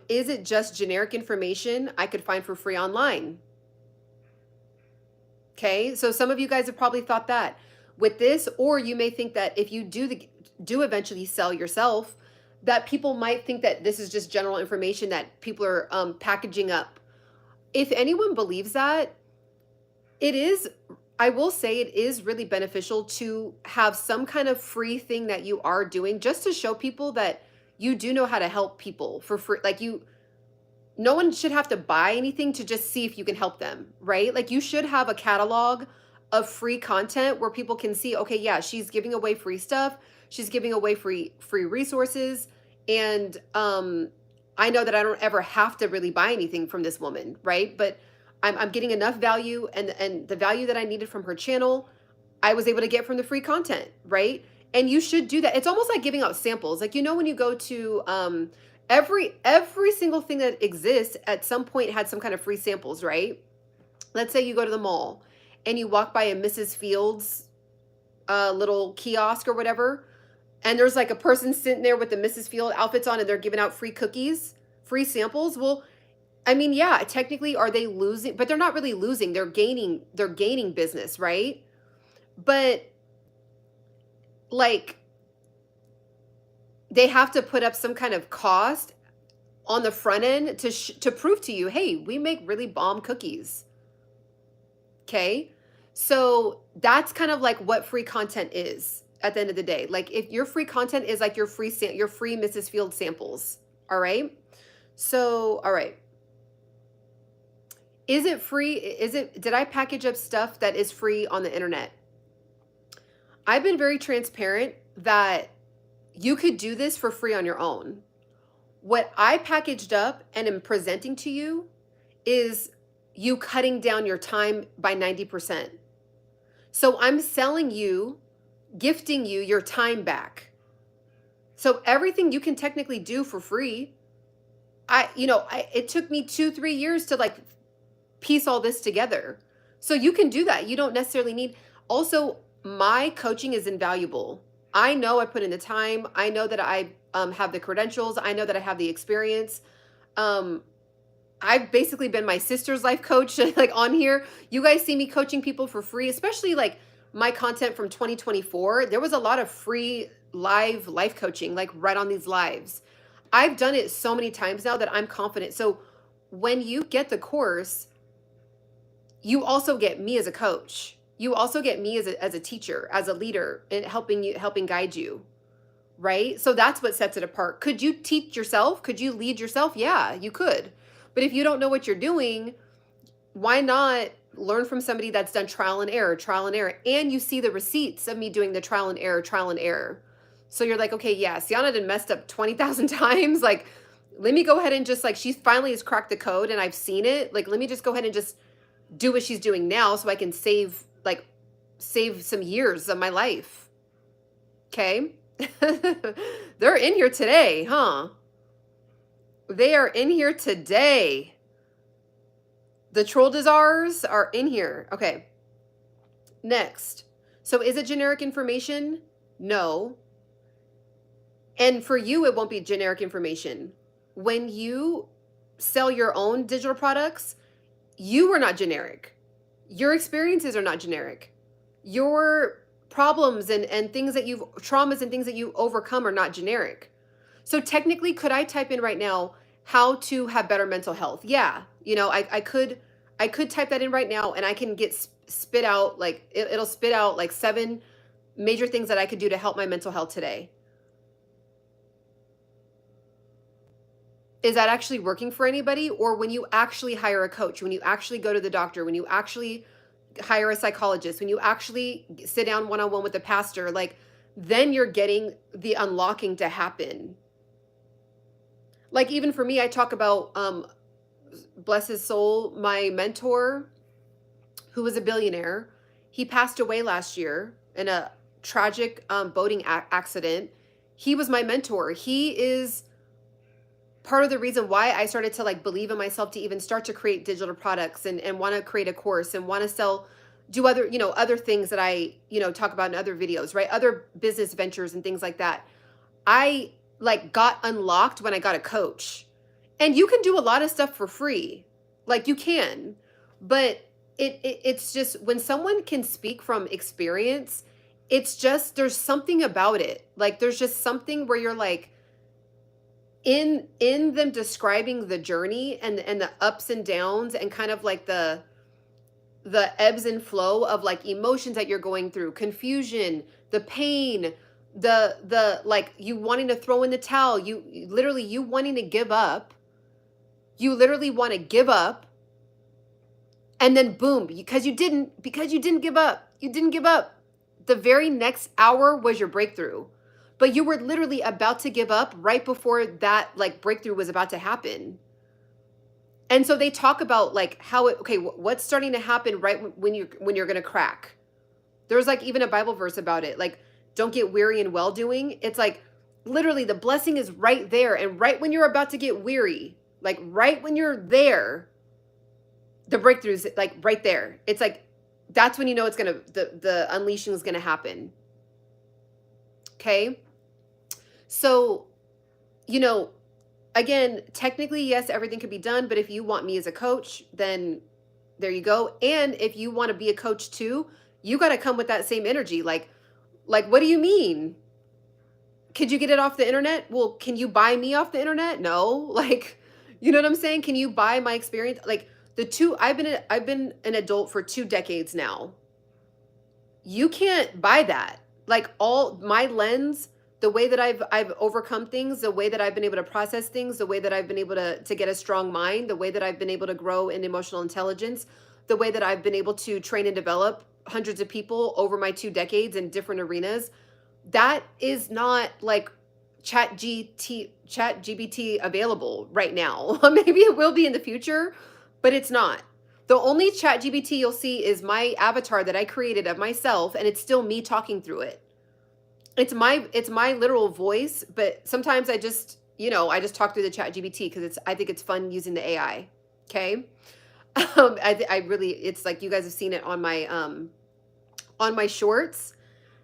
Is it just generic information I could find for free online? Okay, so some of you guys have probably thought that with this, or you may think that if you do eventually sell yourself, that people might think that this is just general information that people are packaging up. If anyone believes that, it is, I will say it is really beneficial to have some kind of free thing that you are doing just to show people that you do know how to help people for free. Like no one should have to buy anything to just see if you can help them, right? Like you should have a catalog of free content where people can see, okay, yeah, she's giving away free stuff, she's giving away free resources, and I know that I don't ever have to really buy anything from this woman, right? But I'm getting enough value, and the value that I needed from her channel, I was able to get from the free content, right? And you should do that. It's almost like giving out samples. Like, when you go to every single thing that exists at some point had some kind of free samples, right? Let's say you go to the mall and you walk by a Mrs. Fields little kiosk or whatever, and there's like a person sitting there with the Mrs. Field outfits on, and they're giving out free cookies, free samples. Well, I mean, yeah, technically, are they losing? But they're not really losing. They're gaining business, right? But like, they have to put up some kind of cost on the front end to prove to you, hey, we make really bomb cookies. Okay, so that's kind of like what free content is at the end of the day. Like, if your free content is like your free Mrs. Field samples, all right. So, all right. Is it free? Did I package up stuff that is free on the internet? I've been very transparent that you could do this for free on your own. What I packaged up and am presenting to you is you cutting down your time by 90%. So I'm selling you, gifting you your time back. So everything you can technically do for free. It took me 2-3 years to like piece all this together. So you can do that. You don't necessarily need, also, my coaching is invaluable. I know I put in the time. I know that I have the credentials. I know that I have the experience. I've basically been my sister's life coach like on here. You guys see me coaching people for free, especially like my content from 2024. There was a lot of free life coaching, like right on these lives. I've done it so many times now that I'm confident. So when you get the course, you also get me as a coach. You also get me as a teacher, as a leader, and helping guide you, right? So that's what sets it apart. Could you teach yourself? Could you lead yourself? Yeah, you could. But if you don't know what you're doing, why not learn from somebody that's done trial and error, and you see the receipts of me doing the trial and error. So you're like, okay, yeah, Ciana done messed up 20,000 times. Like, let me go ahead and just, like, she finally has cracked the code and I've seen it. Like, let me just go ahead and just do what she's doing now so I can save some years of my life. Okay? They're in here today, huh? They are in here today. The troll desires are in here. Okay. Next. So is it generic information? No. And for you, it won't be generic information. When you sell your own digital products, you are not generic. Your experiences are not generic. Your problems and traumas and things that you overcome are not generic. So technically, could I type in right now how to have better mental health? Yeah, I could type that in right now, and I can get spit out, like it'll spit out like 7 major things that I could do to help my mental health today. Is that actually working for anybody? Or when you actually hire a coach, when you actually go to the doctor, when you actually hire a psychologist, when you actually sit down one-on-one with a pastor, like, then you're getting the unlocking to happen. Like, even for me, I talk about, bless his soul, my mentor, who was a billionaire. He passed away last year in a tragic boating accident. He was my mentor. He is part of the reason why I started to like believe in myself to even start to create digital products and want to create a course and want to do other things that I, talk about in other videos, right? Other business ventures and things like that. I like got unlocked when I got a coach. And you can do a lot of stuff for free. Like you can. But it's just when someone can speak from experience, it's just there's something about it. Like there's just something where you're like in them describing the journey and the ups and downs and kind of like the ebbs and flow of like emotions that you're going through, confusion, the pain, the like you wanting to throw in the towel, you literally you wanting to give up. You literally want to give up, and then boom, because you didn't give up. You didn't give up. The very next hour was your breakthrough. But you were literally about to give up right before that like breakthrough was about to happen. And so they talk about like how it, okay, what's starting to happen right when you're going to crack. There's like even a Bible verse about it. Like don't get weary in well doing. It's like literally the blessing is right there, and right when you're about to get weary, like right when you're there, the breakthrough's like right there. It's like that's when you know it's going to the unleashing is going to happen. Okay? So, you know, again, technically, yes, everything could be done. But if you want me as a coach, then there you go. And if you want to be a coach too, you got to come with that same energy. Like, what do you mean? Could you get it off the internet? Well, can you buy me off the internet? No. Like, you know what I'm saying? Can you buy my experience? Like I've been an adult for 2 decades now. You can't buy that. Like all my lens, the way that I've overcome things, the way that I've been able to process things, the way that I've been able to get a strong mind, the way that I've been able to grow in emotional intelligence, the way that I've been able to train and develop hundreds of people over my 2 decades in different arenas, that is not like chat GBT available right now. Maybe it will be in the future, but it's not. The only chat GBT you'll see is my avatar that I created of myself, and it's still me talking through it. It's my literal voice, but sometimes I just talk through the chat GBT because I think it's fun using the AI. Okay. I really, it's like you guys have seen it on my shorts.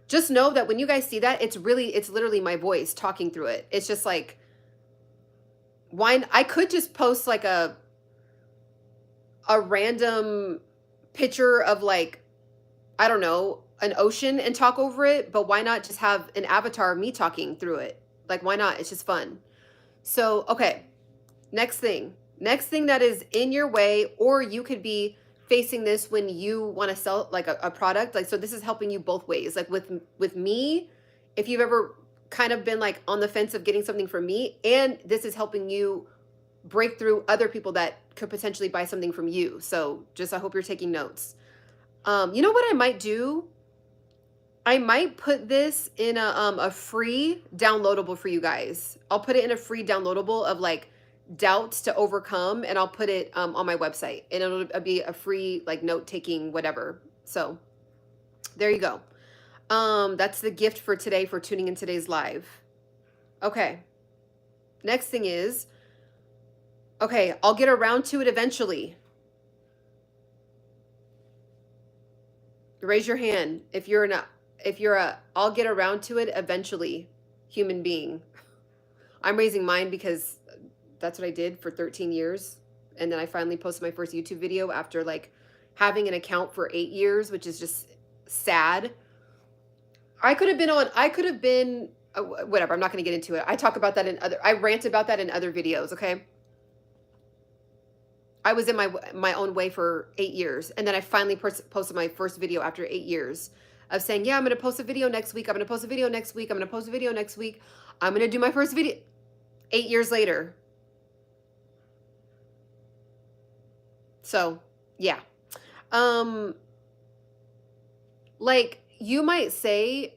Just know that when you guys see that, it's literally my voice talking through it. It's just like, I could just post like a random picture of like, I don't know, an ocean and talk over it, but why not just have an avatar of me talking through it? Like, why not? It's just fun. So, okay, next thing that is in your way, or you could be facing this when you want to sell like a product. Like, so this is helping you both ways. Like with me, if you've ever kind of been like on the fence of getting something from me, and this is helping you break through other people that could potentially buy something from you. So just, I hope you're taking notes. You know what I might do? I might put this in a free downloadable for you guys. I'll put it in a free downloadable of like doubts to overcome, and I'll put it on my website, and it'll be a free like note-taking whatever. So there you go. That's the gift for today for tuning in today's live. Okay. Next thing is, okay, I'll get around to it eventually. Raise your hand if you're a I'll get around to it eventually human being. I'm raising mine because that's what I did for 13 years. And then I finally posted my first YouTube video after like having an account for 8 years, which is just sad. I could have been whatever. I'm not going to get into it. I rant about that in other videos. Okay. I was in my own way for 8 years. And then I finally posted my first video after 8 years of saying, yeah, I'm going to post a video next week. I'm going to post a video next week. I'm going to post a video next week. I'm going to do my first video 8 years later. So yeah. Like you might say,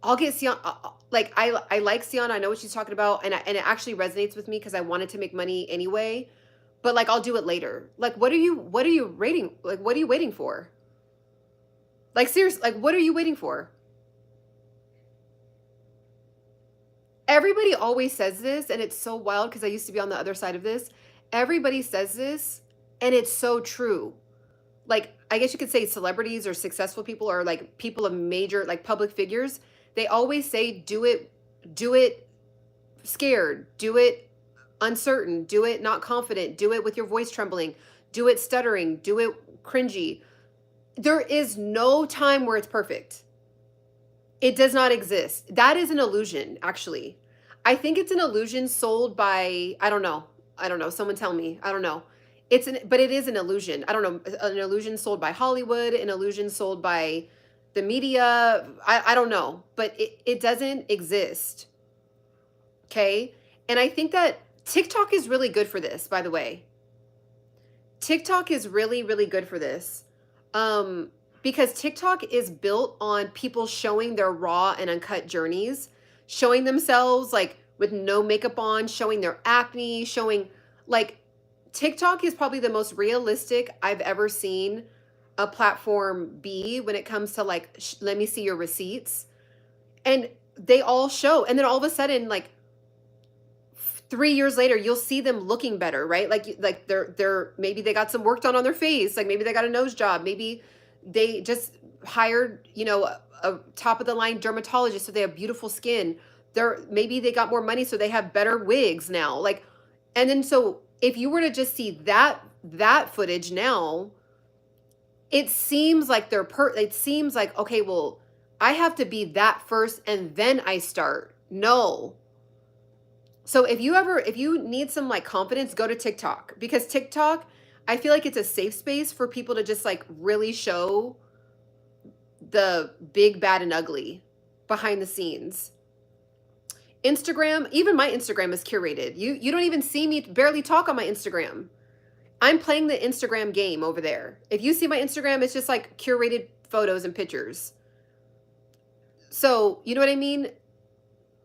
I'll get Ciana, like I like Ciana. I know what she's talking about. And it actually resonates with me because I wanted to make money anyway, but like, I'll do it later. Like, what are you waiting? Like, what are you waiting for? Like, seriously, like, what are you waiting for? Everybody always says this, and it's so wild because I used to be on the other side of this. Everybody says this, and it's so true. Like, I guess you could say celebrities or successful people or like people of major, like public figures, they always say, do it scared, do it uncertain, do it not confident, do it with your voice trembling, do it stuttering, do it cringy. There is no time where it's perfect. It does not exist. That is an illusion, actually. I think it's an illusion sold by, I don't know. I don't know. Someone tell me. I don't know. But it is an illusion. I don't know. An illusion sold by Hollywood, an illusion sold by the media. I don't know. But it doesn't exist. Okay. And I think that TikTok is really good for this, by the way. TikTok is really, really good for this. Because TikTok is built on people showing their raw and uncut journeys, showing themselves like with no makeup on, showing their acne, showing like TikTok is probably the most realistic I've ever seen a platform be when it comes to like, let me see your receipts. And they all show. And then all of a sudden, like 3 years later, you'll see them looking better, right? Like they're maybe they got some work done on their face. Like maybe they got a nose job. Maybe they just hired, a top of the line dermatologist so they have beautiful skin. Maybe they got more money so they have better wigs now. Like, and then so if you were to just see that footage now, it seems like it seems like, okay, well, I have to be that first and then I start. No. So if you need some like confidence, go to TikTok, because TikTok, I feel like it's a safe space for people to just like really show the big, bad, and ugly behind the scenes. Instagram, even my Instagram is curated. You don't even see me barely talk on my Instagram. I'm playing the Instagram game over there. If you see my Instagram, it's just like curated photos and pictures. So, you know what I mean?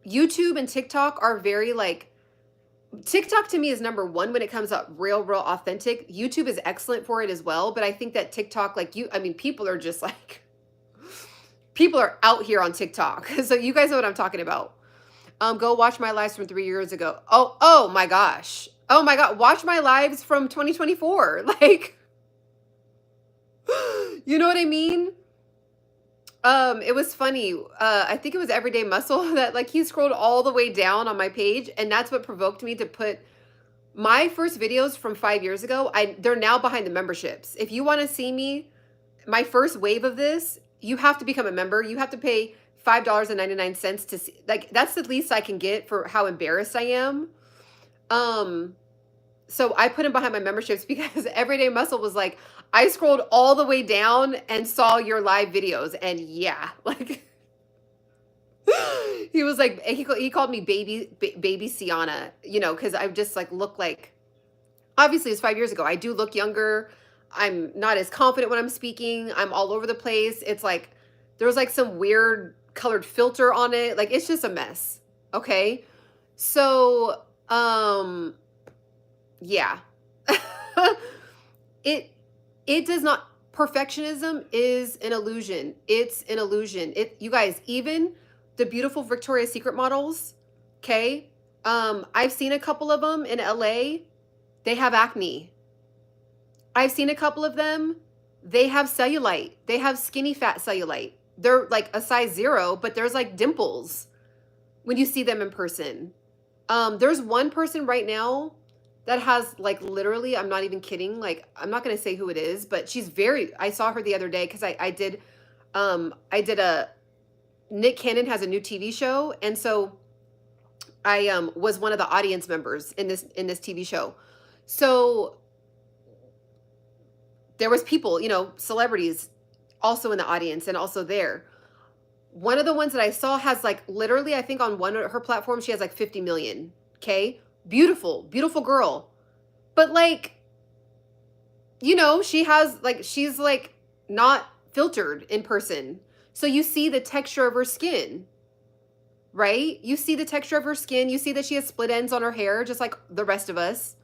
YouTube and TikTok are very like, TikTok to me is number one when it comes up real authentic. YouTube is excellent for it as well. But I think that TikTok, people are just like, people are out here on TikTok. So you guys know what I'm talking about. Go watch my lives from 3 years ago. Oh my gosh. Oh my God. Watch my lives from 2024. Like, you know what I mean? It was funny. I think it was Everyday Muscle that like he scrolled all the way down on my page, and that's what provoked me to put my first videos from 5 years ago. They're now behind the memberships. If you want to see me, my first wave of this, you have to become a member. You have to pay $5.99 to see. Like that's the least I can get for how embarrassed I am. So I put him behind my memberships because Everyday Muscle was like, I scrolled all the way down and saw your live videos, and yeah, like he was like, he called me baby Ciana, because I just like look like, obviously it's 5 years ago. I do look younger. I'm not as confident when I'm speaking. I'm all over the place. It's like there's like some weird colored filter on it. Like it's just a mess. Okay, so yeah. It does not, perfectionism is an illusion. It's an illusion. You guys, even the beautiful Victoria's Secret models, okay? I've seen a couple of them in LA. They have acne. I've seen a couple of them. They have cellulite. They have skinny fat cellulite. They're like a size 0, but there's like dimples when you see them in person. There's one person right now that has like literally, I'm not even kidding. Like, I'm not going to say who it is, but I saw her the other day because I did Nick Cannon has a new TV show. And so I was one of the audience members in this TV show. So there was people, celebrities also in the audience and also there. One of the ones that I saw has like literally, I think on one of her platforms, she has like 50 million. Okay. Beautiful, beautiful girl. But like, she's like not filtered in person. So you see the texture of her skin, right? You see the texture of her skin. You see that she has split ends on her hair, just like the rest of us.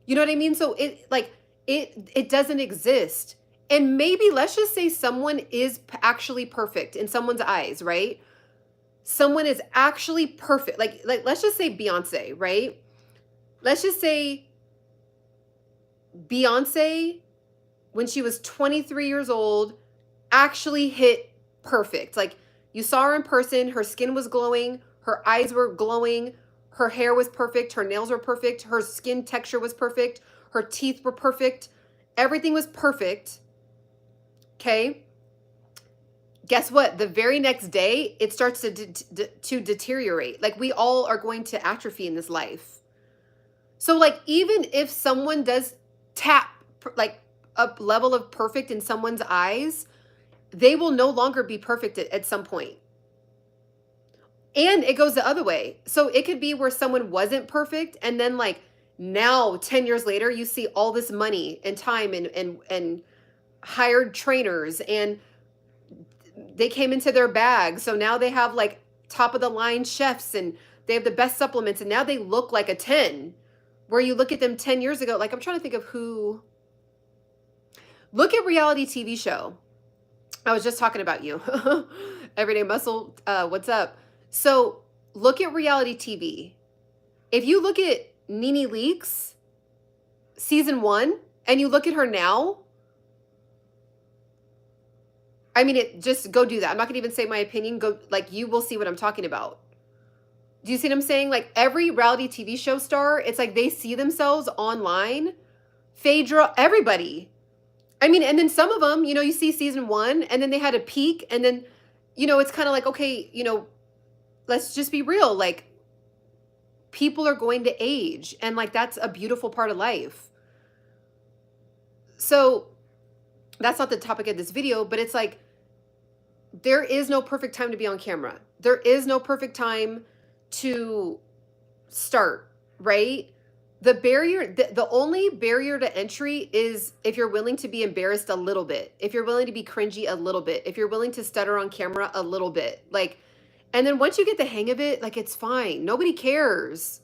You know what I mean? So it doesn't exist. And maybe let's just say someone is actually perfect in someone's eyes, right? Someone is actually perfect. Like let's just say Beyonce, right? Let's just say Beyonce, when she was 23 years old, actually hit perfect. Like you saw her in person, her skin was glowing, her eyes were glowing, Her hair was perfect. Her nails were perfect. Her skin texture was perfect. Her teeth were perfect. Everything was perfect. Okay. Guess what? The very next day, it starts to deteriorate. Like, we all are going to atrophy in this life. So, like, even if someone does tap like a level of perfect in someone's eyes, they will no longer be perfect at some point. And it goes the other way. So it could be where someone wasn't perfect, and then like now 10 years later you see all this money and time and hired trainers, and they came into their bag. So now they have like top of the line chefs, and they have the best supplements, and now they look like a 10. Where you look at them 10 years ago, like I'm trying to think of who. Look at reality TV show. I was just talking about you. Everyday Muscle, what's up? So look at reality TV. If you look at Nene Leakes, season 1, and you look at her now, I mean, just go do that. I'm not gonna even say my opinion. Go, like, you will see what I'm talking about. Do you see what I'm saying? Like, every reality TV show star, it's like they see themselves online. Phaedra, everybody. I mean, and then some of them, you see season 1, and then they had a peak, and then, it's kind of like, okay, let's just be real. Like, people are going to age, and like, that's a beautiful part of life. So that's not the topic of this video, but it's like, there is no perfect time to be on camera. There is no perfect time to start, right? The only barrier to entry is if you're willing to be embarrassed a little bit, if you're willing to be cringy a little bit, if you're willing to stutter on camera a little bit, like, and then once you get the hang of it, like, it's fine. Nobody cares.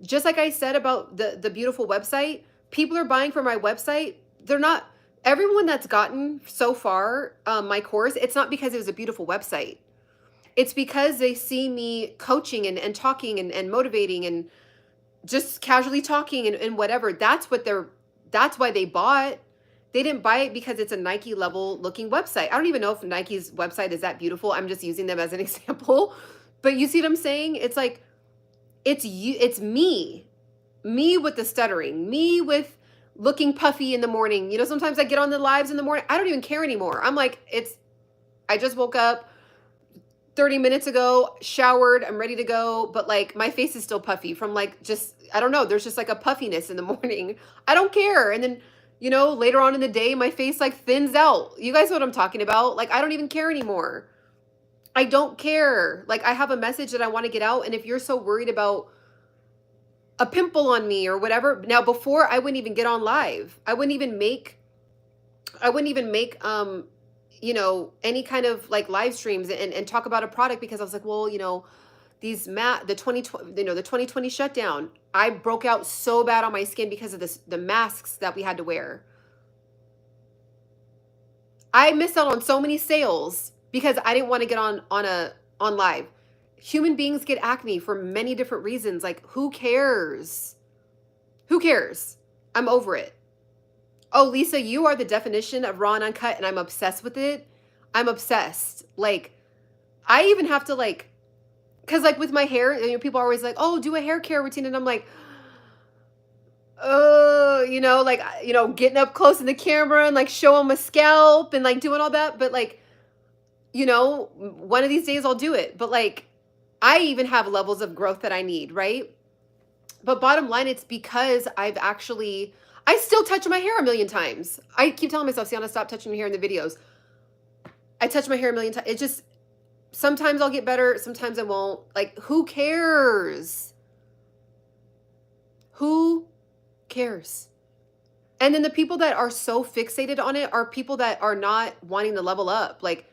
Just like I said about the beautiful website, people are buying from my website. They're not, everyone that's gotten so far my course, it's not because it was a beautiful website. It's because they see me coaching and talking and motivating and just casually talking and whatever. That's why they bought. They didn't buy it because it's a Nike level looking website. I don't even know if Nike's website is that beautiful. I'm just using them as an example. But you see what I'm saying? It's like, it's me with the stuttering, me with looking puffy in the morning. Sometimes I get on the lives in the morning. I don't even care anymore. I'm like, I just woke up 30 minutes ago, showered, I'm ready to go, but like my face is still puffy from like, just, I don't know, there's just like a puffiness in the morning. I don't care. And then, later on in the day, my face like thins out. You guys know what I'm talking about? Like, I don't even care anymore. I don't care. Like, I have a message that I want to get out. And if you're so worried about a pimple on me or whatever, now before I wouldn't even get on live. I wouldn't even make any kind of like live streams and talk about a product, because I was like, well, the 2020 shutdown, I broke out so bad on my skin because of the masks that we had to wear. I missed out on so many sales because I didn't want to get on live. Human beings get acne for many different reasons. Like, who cares? Who cares? I'm over it. Oh, Lisa, you are the definition of raw and uncut, and I'm obsessed with it. I'm obsessed. Like, I even have to like, because like with my hair, people are always like, oh, do a hair care routine. And I'm like, getting up close in the camera and like showing my scalp and like doing all that. But like, one of these days I'll do it. But like, I even have levels of growth that I need, right? But bottom line, it's because I still touch my hair a million times. I keep telling myself, Ciana, stop touching your hair in the videos. I touch my hair a million times. It just, sometimes I'll get better, sometimes I won't. Like, who cares? Who cares? And then the people that are so fixated on it are people that are not wanting to level up. Like,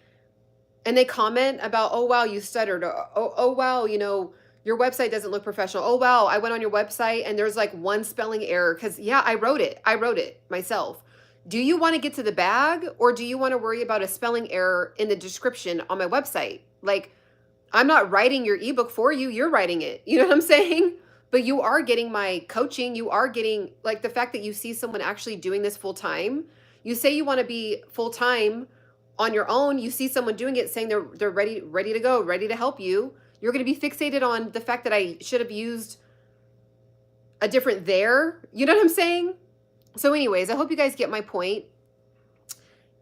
and they comment about, oh, wow, you stuttered. Or, oh wow, your website doesn't look professional. Oh, wow, I went on your website and there's like one spelling error. Because, yeah, I wrote it myself. Do you want to get to the bag, or do you want to worry about a spelling error in the description on my website? Like, I'm not writing your ebook for you. You're writing it. You know what I'm saying? But you are getting my coaching. You are getting, like, the fact that you see someone actually doing this full time. You say you want to be full time on your own. You see someone doing it, saying they're ready to go, ready to help you. You're going to be fixated on the fact that I should have used a different there. You know what I'm saying? So anyways, I hope you guys get my point.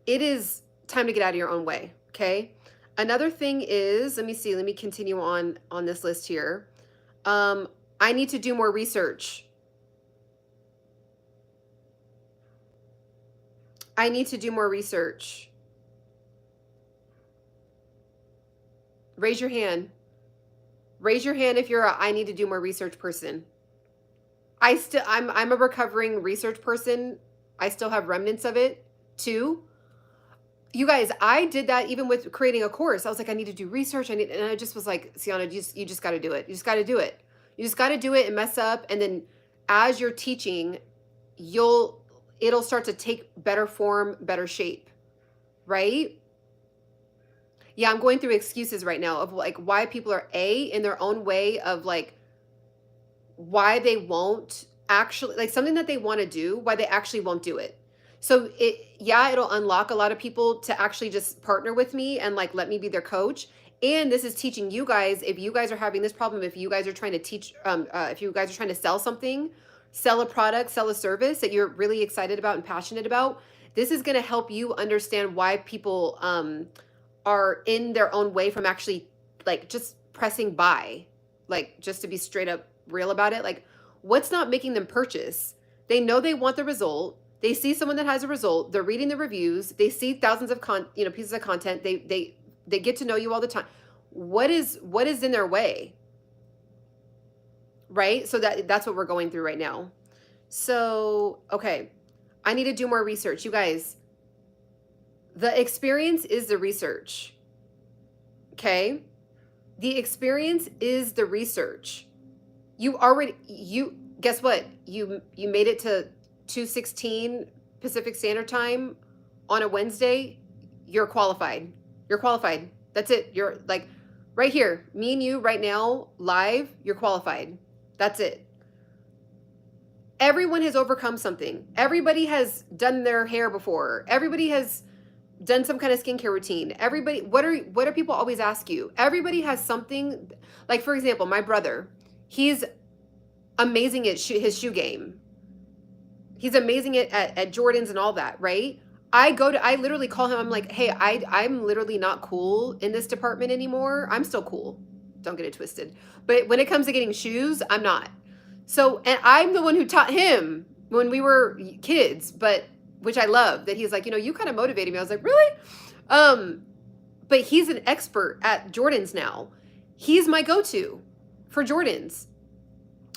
It is time to get out of your own way, okay? Another thing is, let me see, let me continue on this list here. I need to do more research. I need to do more research. Raise your hand. Raise your hand if you're a I need to do more research person. I'm a recovering research person. I still have remnants of it too. You guys, I did that even with creating a course. I was like, I need to do research. And I just was like, Ciana, you just got to do it. You just got to do it. You just got to do it and mess up. And then as you're teaching, it'll start to take better form, better shape, right? Yeah, I'm going through excuses right now of like why people are in their own way of like why they won't actually, like something that they want to do, why they actually won't do it. So it'll unlock a lot of people to actually just partner with me and like let me be their coach. And this is teaching you guys, if you guys are having this problem, if you guys are trying to teach, if you guys are trying to sell something, sell a product, sell a service that you're really excited about and passionate about, this is going to help you understand why people are in their own way from actually like just pressing buy, like just to be straight up real about it. Like what's not making them purchase? They know they want the result. They see someone that has a result. They're reading the reviews. They see thousands of pieces of content. They get to know you all the time. What is in their way? Right? So that's what we're going through right now. So, okay. I need to do more research. You guys, the experience is the research. Okay? The experience is the research. Guess what? You made it to 2:16 Pacific Standard Time on a Wednesday. You're qualified. You're qualified. That's it. You're like right here, me and you right now live, you're qualified. That's it. Everyone has overcome something. Everybody has done their hair before. Everybody has done some kind of skincare routine. Everybody, what are people always ask you? Everybody has something. Like for example, my brother, he's amazing at his shoe game. He's amazing at Jordans and all that, right? I literally call him. I'm like, hey, I'm literally not cool in this department anymore. I'm still cool. Don't get it twisted. But when it comes to getting shoes, I'm not. So, and I'm the one who taught him when we were kids, but which I love that he's like, you kind of motivated me. I was like, really? But he's an expert at Jordans now. He's my go-to for Jordans.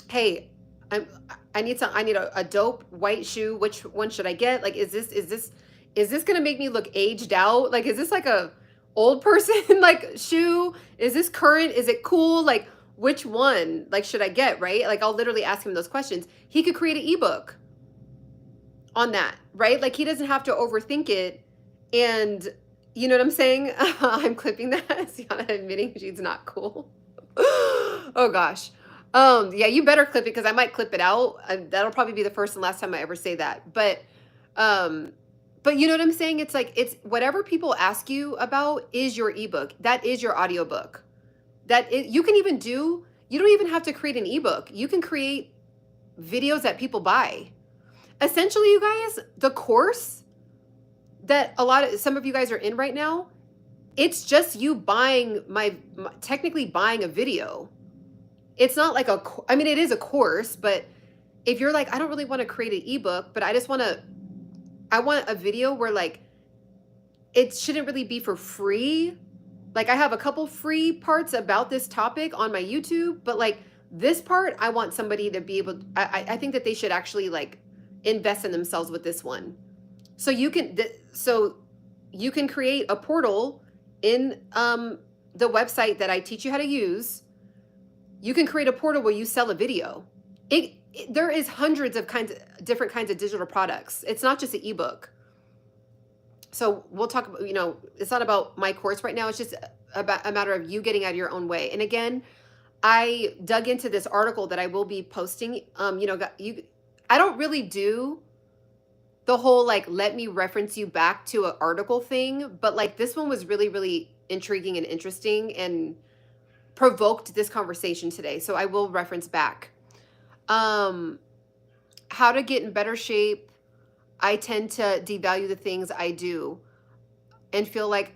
Hey, I need a dope white shoe. Which one should I get? Like, is this gonna make me look aged out? Like, is this like a old person like shoe? Is this current? Is it cool? Like, which one like should I get? Right? Like, I'll literally ask him those questions. He could create an ebook on that, right? Like, he doesn't have to overthink it. And you know what I'm saying? I'm clipping that. Ciana admitting she's not cool. Oh gosh. Yeah, you better clip it because I might clip it out. That'll probably be the first and last time I ever say that. But you know what I'm saying? It's like, it's whatever people ask you about is your ebook. That is your audiobook. You don't even have to create an ebook. You can create videos that people buy. Essentially, you guys, the course that some of you guys are in right now, it's just you buying technically buying a video. It's not like it is a course, but if you're like, I don't really want to create an ebook, but I want a video where like, it shouldn't really be for free. Like, I have a couple free parts about this topic on my YouTube, but like this part, I want somebody to be able, I think that they should actually like invest in themselves with this one. So you can create a portal in the website that I teach you how to use. You can create a portal where you sell a video. There is hundreds of different kinds of digital products. It's not just an ebook. So we'll talk about, it's not about my course right now. It's just about a matter of you getting out of your own way. And again, I dug into this article that I will be posting. I don't really do the whole like, let me reference you back to an article thing, but like this one was really, really intriguing and interesting and provoked this conversation today, so I will reference back. How to get in better shape. I tend to devalue the things I do and feel like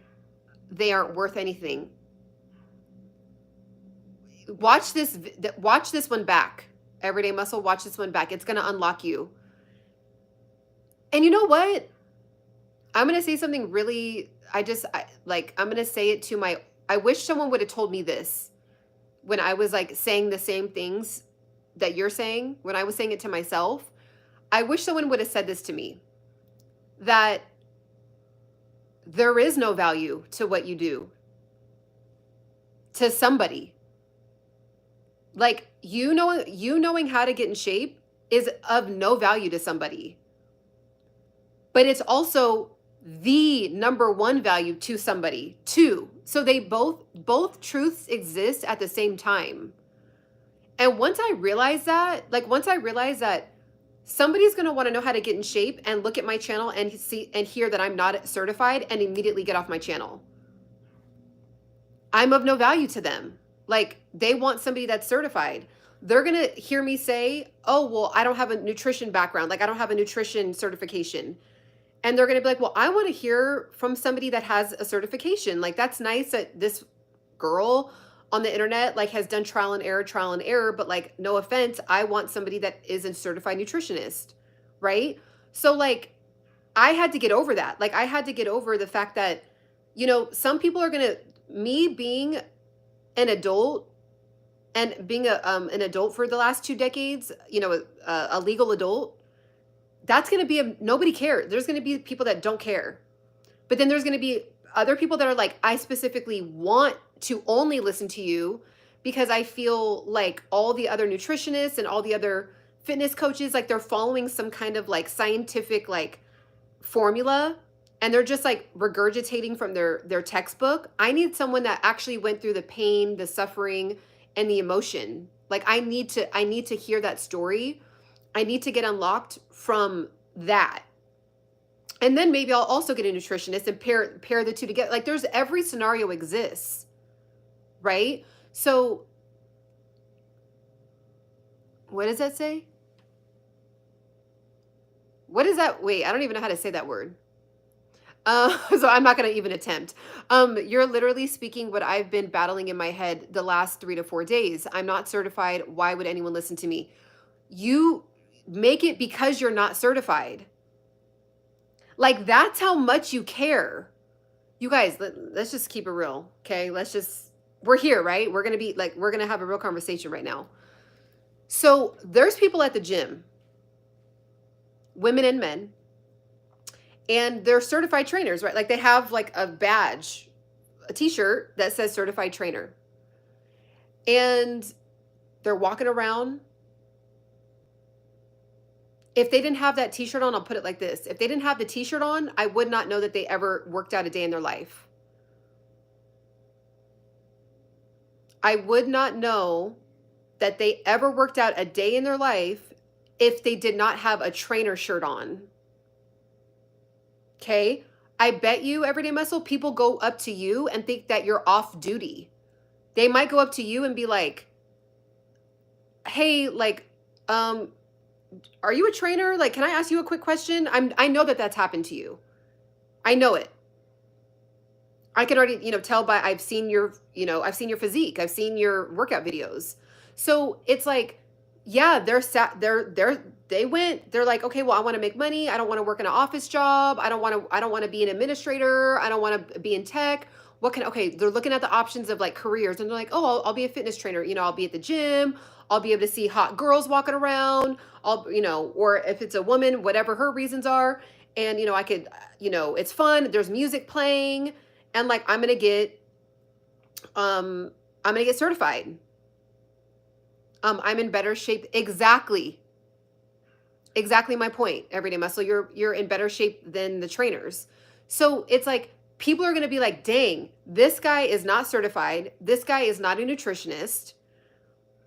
they aren't worth anything. Watch this one back. Everyday Muscle, watch this one back. It's going to unlock you. And you know what? I'm going to say something really, I'm going to say it to I wish someone would have told me this when I was like saying the same things that you're saying, when I was saying it to myself. I wish someone would have said this to me, that there is no value to what you do to somebody. Like you knowing how to get in shape is of no value to somebody. But it's also the number one value to somebody too. So they both truths exist at the same time. And once I realized that somebody's going to want to know how to get in shape and look at my channel and see and hear that I'm not certified and immediately get off my channel. I'm of no value to them. Like, they want somebody that's certified. They're going to hear me say, oh, well, I don't have a nutrition background. Like, I don't have a nutrition certification. And they're going to be like, well, I want to hear from somebody that has a certification. Like, that's nice that this girl on the internet, like, has done trial and error. But like, no offense, I want somebody that is a certified nutritionist, right? So like, I had to get over that. Like, I had to get over the fact that, you know, some people are going to, me being an adult and being an adult for the last 2 decades, you know, a legal adult, that's going to be nobody cares. There's going to be people that don't care. But then there's going to be other people that are like, I specifically want to only listen to you because I feel like all the other nutritionists and all the other fitness coaches, like they're following some kind of like scientific like formula and they're just like regurgitating from their textbook. I need someone that actually went through the pain, the suffering, and the emotion. Like I need to hear that story. I need to get unlocked from that. And then maybe I'll also get a nutritionist and pair the two together. Like there's every scenario exists, right? So what does that say? What is that? Wait, I don't even know how to say that word. So I'm not going to even attempt. You're literally speaking what I've been battling in my head the last 3 to 4 days. I'm not certified. Why would anyone listen to me? You make it because you're not certified. Like that's how much you care. You guys, let's just keep it real. Okay. We're here, right? We're going to have a real conversation right now. So there's people at the gym, women and men, and they're certified trainers, right? Like they have like a badge, a t-shirt that says certified trainer. And they're walking around. If they didn't have that t-shirt on, I'll put it like this. If they didn't have the t-shirt on, I would not know that they ever worked out a day in their life. I would not know that they ever worked out a day in their life if they did not have a trainer shirt on. Okay? I bet you, Everyday Muscle, people go up to you and think that you're off duty. They might go up to you and be like, hey, like, are you a trainer? Like, can I ask you a quick question? I know that that's happened to you. I know it. I can already, tell by I've seen your physique. I've seen your workout videos. So it's like, yeah, they're like, okay, well, I want to make money. I don't want to work in an office job. I don't want to be an administrator. I don't want to be in tech. They're looking at the options of like careers and they're like, oh, I'll be a fitness trainer. I'll be at the gym. I'll be able to see hot girls walking around. Or if it's a woman, whatever her reasons are. And, I could, it's fun. There's music playing and like, I'm going to get certified. I'm in better shape. Exactly my point. Everyday Muscle. You're in better shape than the trainers. So it's like, people are going to be like, dang, this guy is not certified. This guy is not a nutritionist.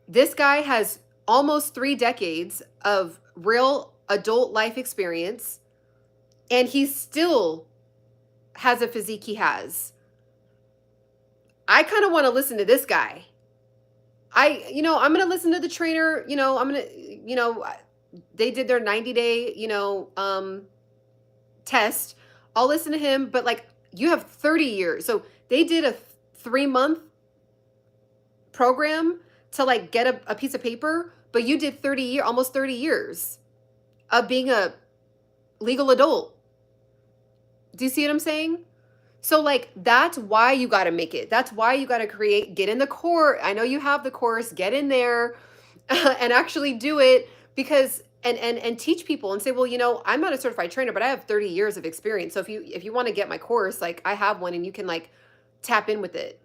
This guy has almost 3 decades of real adult life experience. And he still has a physique he has. I kind of want to listen to this guy. I'm going to listen to the trainer, they did their 90-day, test. I'll listen to him, but like you have 30 years. So they did a 3-month program to like get a piece of paper, but you did almost 30 years of being a legal adult. Do you see what I'm saying? So like that's why you got to make it. That's why you got to get in the course. I know you have the course, get in there and actually do it, because and teach people and say, well, I'm not a certified trainer, but I have 30 years of experience. So if you want to get my course, like I have one and you can like tap in with it.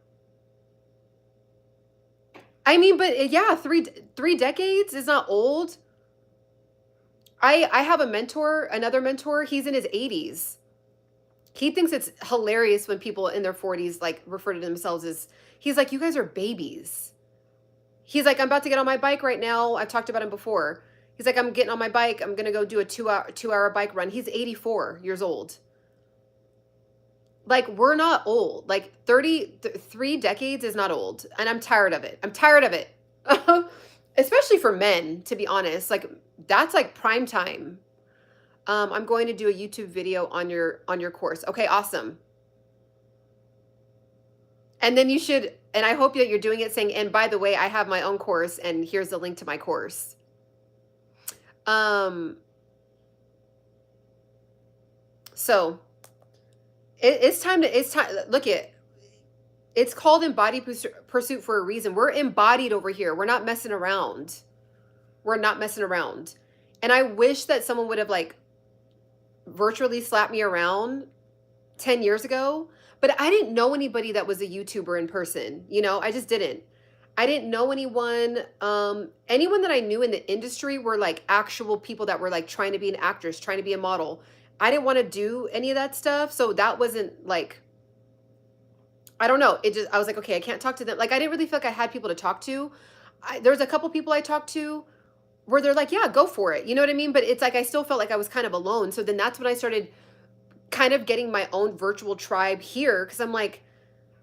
I mean, but yeah, three decades is not old. I have another mentor, he's in his 80s. He thinks it's hilarious when people in their 40s like refer to themselves as, he's like, you guys are babies. He's like, I'm about to get on my bike right now. I've talked about him before. He's like, I'm getting on my bike. I'm going to go do a 2-hour bike run. He's 84 years old. Like, we're not old. Like 3 decades is not old. And I'm tired of it. I'm tired of it. Especially for men, to be honest. Like, that's like prime time. I'm going to do a YouTube video on your course. Okay, awesome. And then you should, and I hope that you're doing it saying, and by the way, I have my own course and here's the link to my course. So it's time, look it's called Embody Pursuit for a reason. We're embodied over here. We're not messing around. We're not messing around. And I wish that someone would have like virtually slapped me around 10 years ago, but I didn't know anybody that was a YouTuber in person. I just didn't. I didn't know anyone. Anyone that I knew in the industry were like actual people that were like trying to be an actress, trying to be a model. I didn't want to do any of that stuff. So that wasn't like, I don't know. I was like, okay, I can't talk to them. Like, I didn't really feel like I had people to talk to. There was a couple people I talked to where they're like, yeah, go for it. You know what I mean? But it's like, I still felt like I was kind of alone. So then that's when I started kind of getting my own virtual tribe here. Cause I'm like,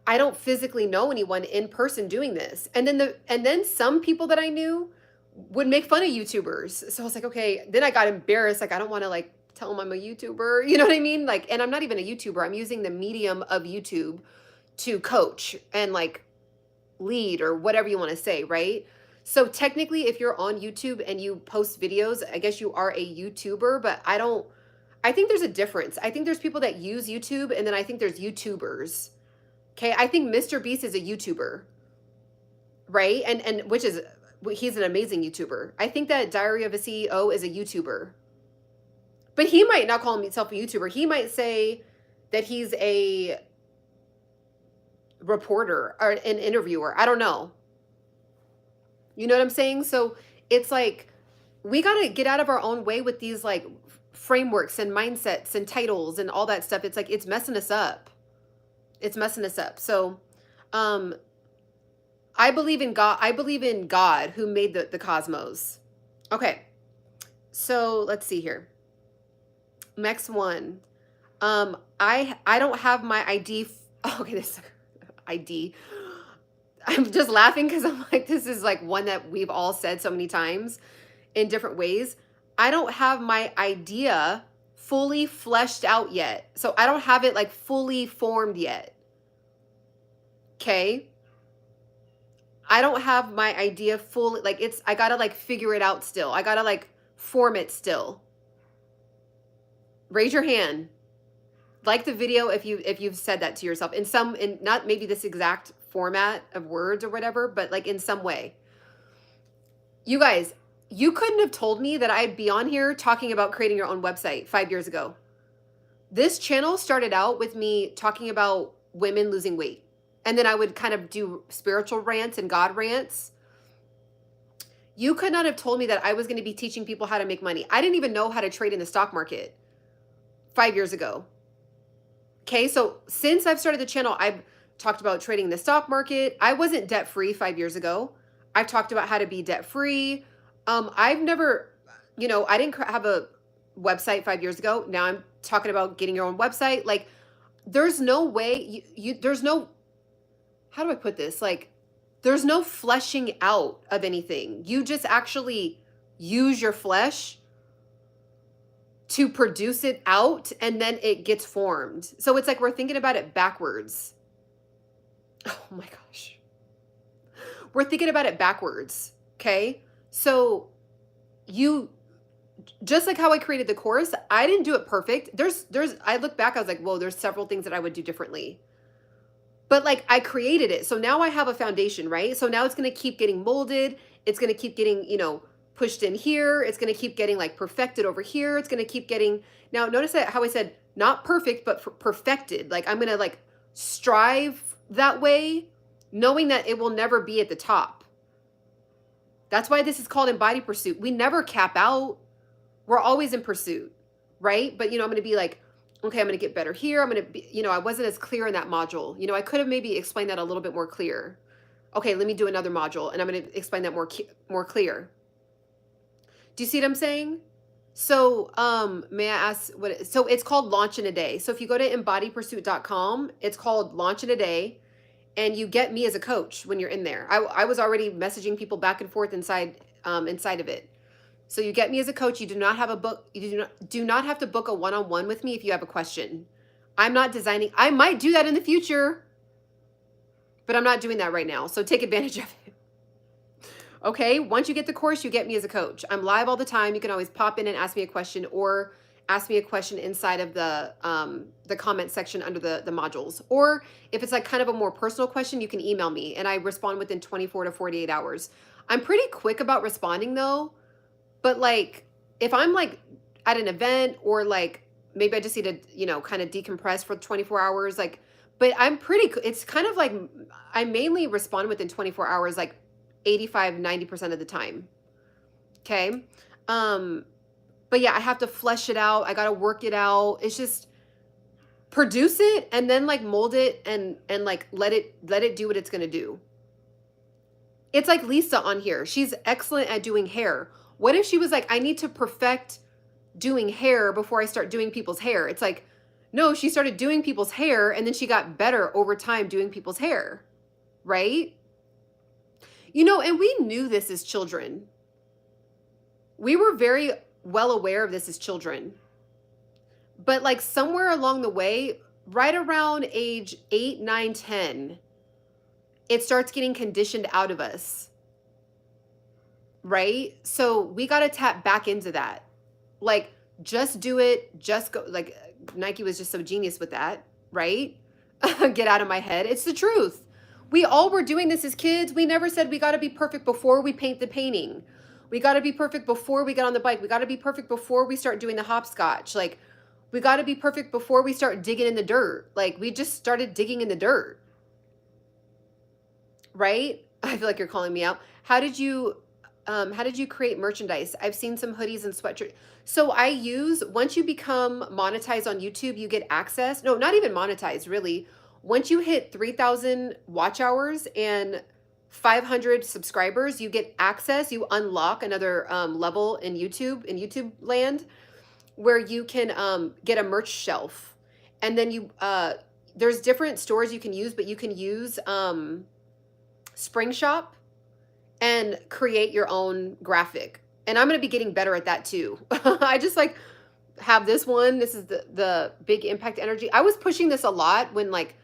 I don't physically know anyone in person doing this. And then some people that I knew would make fun of YouTubers. So I was like, okay, then I got embarrassed. Like, I don't want to like tell them I'm a YouTuber. You know what I mean? Like, and I'm not even a YouTuber. I'm using the medium of YouTube to coach and like lead or whatever you want to say, right? So technically, if you're on YouTube and you post videos, I guess you are a YouTuber, but I think there's a difference. I think there's people that use YouTube, and then I think there's YouTubers. Okay, I think Mr. Beast is a YouTuber, right? And he's an amazing YouTuber. I think that Diary of a CEO is a YouTuber. But he might not call himself a YouTuber. He might say that he's a reporter or an interviewer. I don't know. You know what I'm saying? So it's like, we got to get out of our own way with these like frameworks and mindsets and titles and all that stuff. It's like, it's messing us up. It's messing us up. So, I believe in God. I believe in God who made the cosmos. Okay. So let's see here. Next one. I don't have my ID. Okay. This ID. I'm just laughing because I'm like, this is like one that we've all said so many times in different ways. I don't have my idea fully fleshed out yet. So I don't have it like fully formed yet. Okay. I don't have my idea fully, like I gotta like figure it out still. I gotta like form it still. Raise your hand. Like the video if you've said that to yourself in not maybe this exact format of words or whatever, but like in some way. You guys, you couldn't have told me that I'd be on here talking about creating your own website 5 years ago. This channel started out with me talking about women losing weight. And then I would kind of do spiritual rants and God rants. You could not have told me that I was going to be teaching people how to make money. I didn't even know how to trade in the stock market 5 years ago. Okay, so since I've started the channel, I've talked about trading in the stock market. I wasn't debt-free 5 years ago. I've talked about how to be debt-free. I've never, I didn't have a website 5 years ago. Now I'm talking about getting your own website. Like, there's no way, there's no, how do I put this? Like, There's no fleshing out of anything. You just actually use your flesh to produce it out, and then it gets formed. So it's like we're thinking about it backwards. Oh my gosh. We're thinking about it backwards. Okay. So you, just like how I created the course, I didn't do it perfect. I look back, I was like, whoa, there's several things that I would do differently. But like I created it. So now I have a foundation, right? So now it's going to keep getting molded. It's going to keep getting, pushed in here. It's going to keep getting like perfected over here. It's going to keep getting, now notice that how I said not perfect, but perfected. Like I'm going to like strive that way, knowing that it will never be at the top. That's why this is called Embody Pursuit. We never cap out. We're always in pursuit, right? But, I'm going to be like, okay, I'm going to get better here. I'm going to be, I wasn't as clear in that module. I could have maybe explained that a little bit more clear. Okay, let me do another module and I'm going to explain that more clear. Do you see what I'm saying? So, may I ask so it's called Launch in a Day. So if you go to embodypursuit.com, it's called Launch in a Day. And you get me as a coach when you're in there. I was already messaging people back and forth inside of it. So you get me as a coach. You do not have a book. You do not have to book a one-on-one with me if you have a question. I'm not designing. I might do that in the future, but I'm not doing that right now. So take advantage of it. Okay. Once you get the course, you get me as a coach. I'm live all the time. You can always pop in and ask me a question, or ask me a question inside of the comment section under the modules. Or if it's like kind of a more personal question, you can email me and I respond within 24 to 48 hours. I'm pretty quick about responding though. But like, if I'm like at an event, or like maybe I just need to, kind of decompress for 24 hours, like, but it's kind of like I mainly respond within 24 hours, like 85-90% of the time. Okay. But yeah, I have to flesh it out. I got to work it out. It's just produce it and then like mold it and like let it do what it's going to do. It's like Lisa on here. She's excellent at doing hair. What if she was like, I need to perfect doing hair before I start doing people's hair? It's like, no, she started doing people's hair and then she got better over time doing people's hair. Right? And we knew this as children. We were very well aware of this as children. But like somewhere along the way, right around age 8, 9, 10, it starts getting conditioned out of us. Right? So we got to tap back into that. Like, just do it. Just go. Like Nike was just so genius with that. Right? Get out of my head. It's the truth. We all were doing this as kids. We never said we got to be perfect before we paint the painting. We got to be perfect before we get on the bike. We got to be perfect before we start doing the hopscotch. Like, we got to be perfect before we start digging in the dirt. Like, we just started digging in the dirt. Right? I feel like you're calling me out. How did you create merchandise? I've seen some hoodies and sweatshirts. So once you become monetized on YouTube, you get access. No, not even monetized, really. Once you hit 3,000 watch hours and 500 subscribers, you get access. You unlock another level in YouTube land, where you can get a merch shelf. And then there's different stores you can use, but you can use Spring Shop and create your own graphic. And I'm going to be getting better at that too. I just like have this one. This is the big impact energy. I was pushing this a lot when like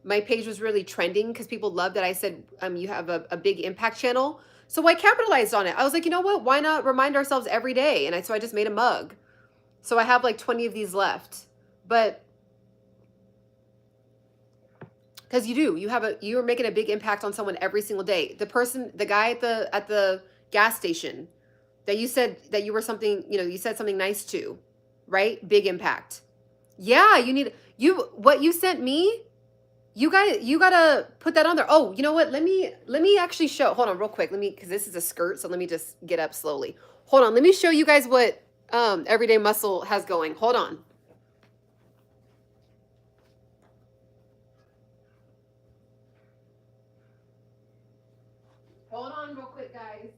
my page was really trending, because people loved that I said, you have a big impact channel. So I capitalized on it. I was like, you know what? Why not remind ourselves every day? And so I just made a mug. So I have like 20 of these left. But because you're making a big impact on someone every single day. The guy at the gas station that you said that you were something, you said something nice to, right? Big impact. Yeah, what you sent me, you gotta put that on there. Oh, you know what? Let me actually show. Hold on real quick. Because this is a skirt, so let me just get up slowly. Hold on. Let me show you guys what Everyday Muscle has going. Hold on. Hold on real quick, guys.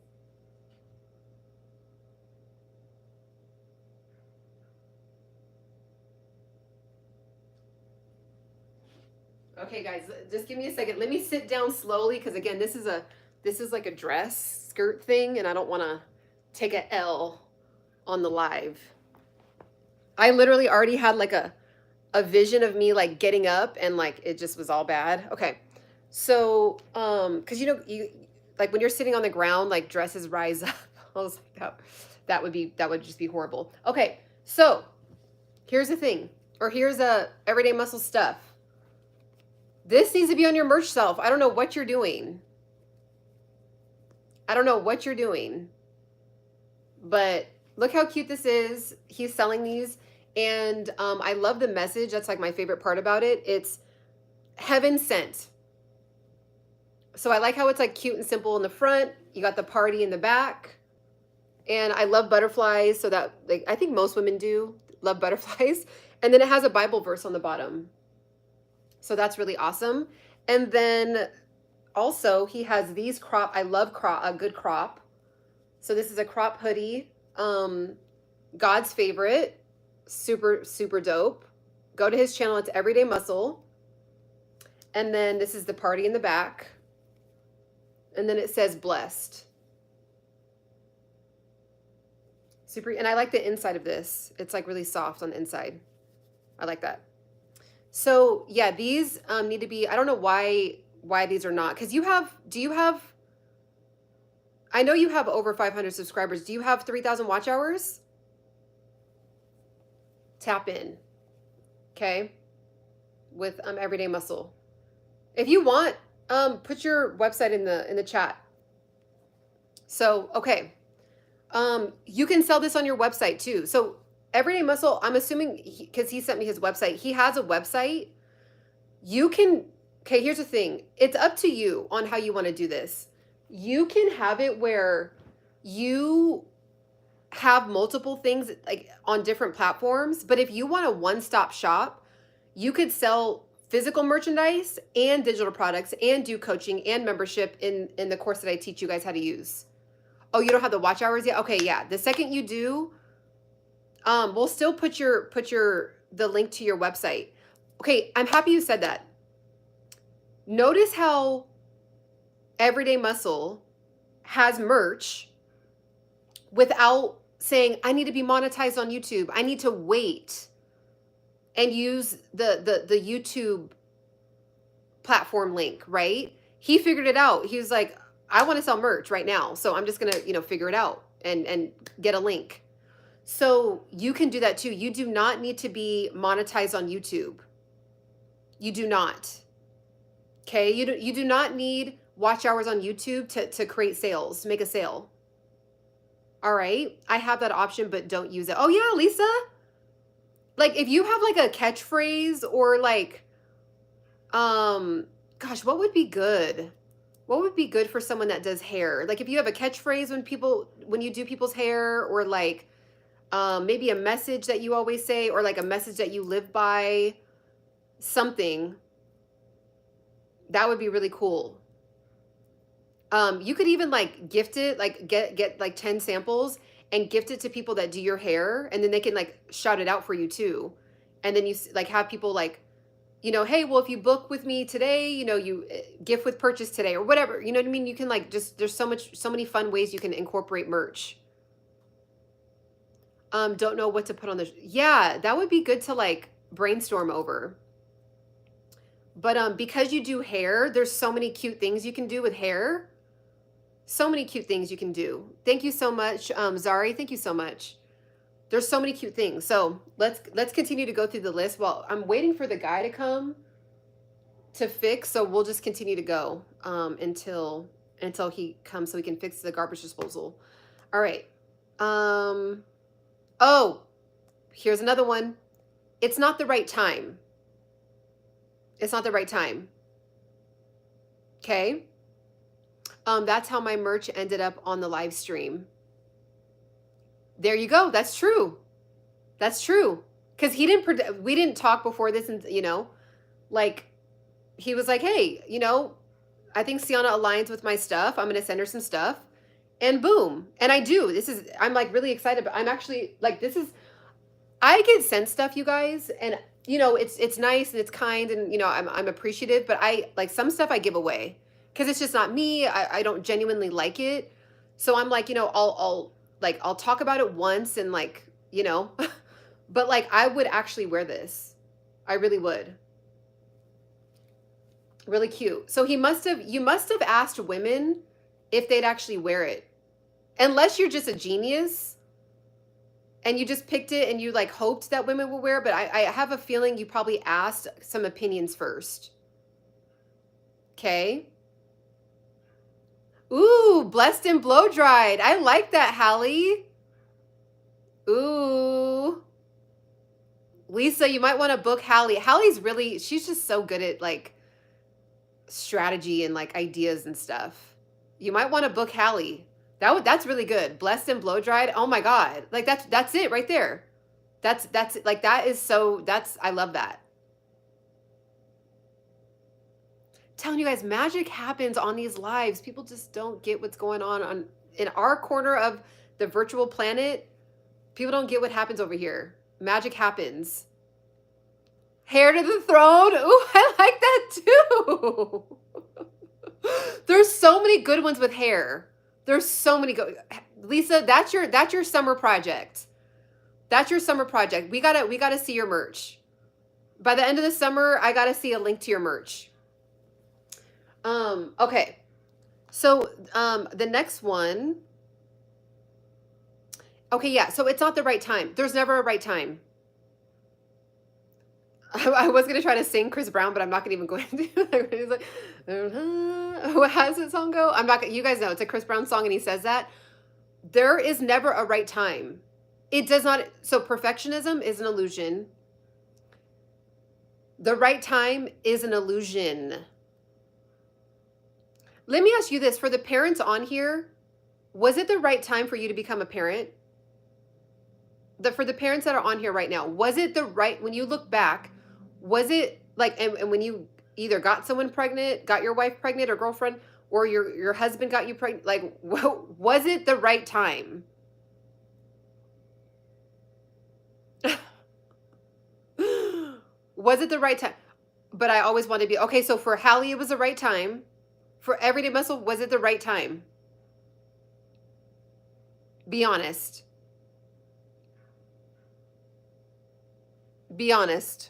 Okay, guys, just give me a second. Let me sit down slowly because again, this is like a dress skirt thing, and I don't want to take a L on the live. I literally already had like a vision of me like getting up and like it just was all bad. Okay. So, because you know, you like when you're sitting on the ground, like dresses rise up. I was like, that would just be horrible. Okay, so here's the thing, or here's a everyday muscle stuff. This needs to be on your merch shelf. I don't know what you're doing. I don't know what you're doing, but look how cute this is. He's selling these, and I love the message. That's like my favorite part about it. It's heaven sent. So I like how it's like cute and simple in the front. You got the party in the back. And I love butterflies, so that like I think most women do love butterflies. And then it has a Bible verse on the bottom. So that's really awesome. And then also he has these crop. I love crop, a good crop. So this is a crop hoodie. God's favorite. Super, super dope. Go to his channel. It's Everyday Muscle. And then this is the party in the back. And then it says blessed. Super, and I like the inside of this. It's like really soft on the inside. I like that. So yeah, these need to be, I don't know why these are not, because do you have, I know you have over 500 subscribers. Do you have 3,000 watch hours? Tap in, okay, with Everyday Muscle. If you want, put your website in the chat. So, okay. You can sell this on your website too. So Everyday Muscle, I'm assuming because he sent me his website, he has a website. You can, okay, here's the thing. It's up to you on how you want to do this. You can have it where you have multiple things like on different platforms, but if you want a one-stop shop, you could sell physical merchandise and digital products and do coaching and membership in the course that I teach you guys how to use. Oh, you don't have the watch hours yet? Okay, yeah. The second you do, we'll still put the link to your website. Okay, I'm happy you said that. Notice how Everyday Muscle has merch without saying, I need to be monetized on YouTube. I need to wait and use the YouTube platform link, right? He figured it out. He was like, I want to sell merch right now. So I'm just going to, figure it out and get a link. So you can do that too. You do not need to be monetized on YouTube. You do not. Okay. You do not need watch hours on YouTube to create sales, to make a sale. All right. I have that option, but don't use it. Oh yeah, Lisa. Like if you have like a catchphrase or like, gosh, what would be good? What would be good for someone that does hair? Like if you have a catchphrase when you do people's hair, or like maybe a message that you always say, or like a message that you live by, something that would be really cool. You could even like gift it, like get like 10 samples and gift it to people that do your hair, and then they can like shout it out for you too. And then you like have people like, hey, well, if you book with me today, you gift with purchase today or whatever, you know what I mean? You can like there's so many fun ways you can incorporate merch. Don't know what to put on the, yeah, that would be good to like brainstorm over. But because you do hair, there's so many cute things you can do with hair. So many cute things you can do. Thank you so much, Zari. Thank you so much. There's so many cute things. So let's continue to go through the list. Well, I'm waiting for the guy to come to fix. So we'll just continue to go until he comes so we can fix the garbage disposal. All right. Oh, here's another one. It's not the right time. It's not the right time. Okay. That's how my merch ended up on the live stream. There you go. That's true. That's true. Because we didn't talk before this, and like he was like, hey, I think Ciana aligns with my stuff. I'm gonna send her some stuff, and boom. And I do. I'm like really excited, but I'm actually like, I get sent stuff, you guys, and you know, it's nice and it's kind and, you know, I'm appreciative, but I like some stuff I give away because it's just not me. I don't genuinely like it. So I'm like, you know, I'll talk about it once and like, you know, but like I would actually wear this. I really would. Really cute. So you must have asked women if they'd actually wear it. Unless you're just a genius and you just picked it and you like hoped that women would wear it, but I have a feeling you probably asked some opinions first. Okay. Ooh, blessed and blow dried. I like that, Hallie. Ooh. Lisa, you might want to book Hallie. Hallie's really, she's just so good at like strategy and like ideas and stuff. You might want to book Hallie. That's really good. Blessed and blow dried. Oh my God. Like that's it right there. That's like that is so that's I love that. Telling you guys, magic happens on these lives. People just don't get what's going on in our corner of the virtual planet. People don't get what happens over here. Magic happens. Hair to the throne. Ooh, I like that too. There's so many good ones with hair. There's so many good. Lisa, that's your summer project. That's your summer project. We gotta see your merch. By the end of the summer, I gotta see a link to your merch. Okay. So the next one. Okay, yeah. So it's not the right time. There's never a right time. I was gonna try to sing Chris Brown, but I'm not gonna even go into it. He's like, how does that song go? I'm not gonna, you guys know it's a Chris Brown song and he says that. There is never a right time. It does not, so perfectionism is an illusion. The right time is an illusion. Let me ask you this, for the parents on here, was it the right time for you to become a parent? For the parents that are on here right now, was it the right, when you look back, was it like, and when you either got someone pregnant, got your wife pregnant or girlfriend, or your husband got you pregnant, like, was it the right time? Was it the right time? But I always want to be, okay, so for Hallie, it was the right time. For Everyday Muscle, was it the right time? Be honest. Be honest.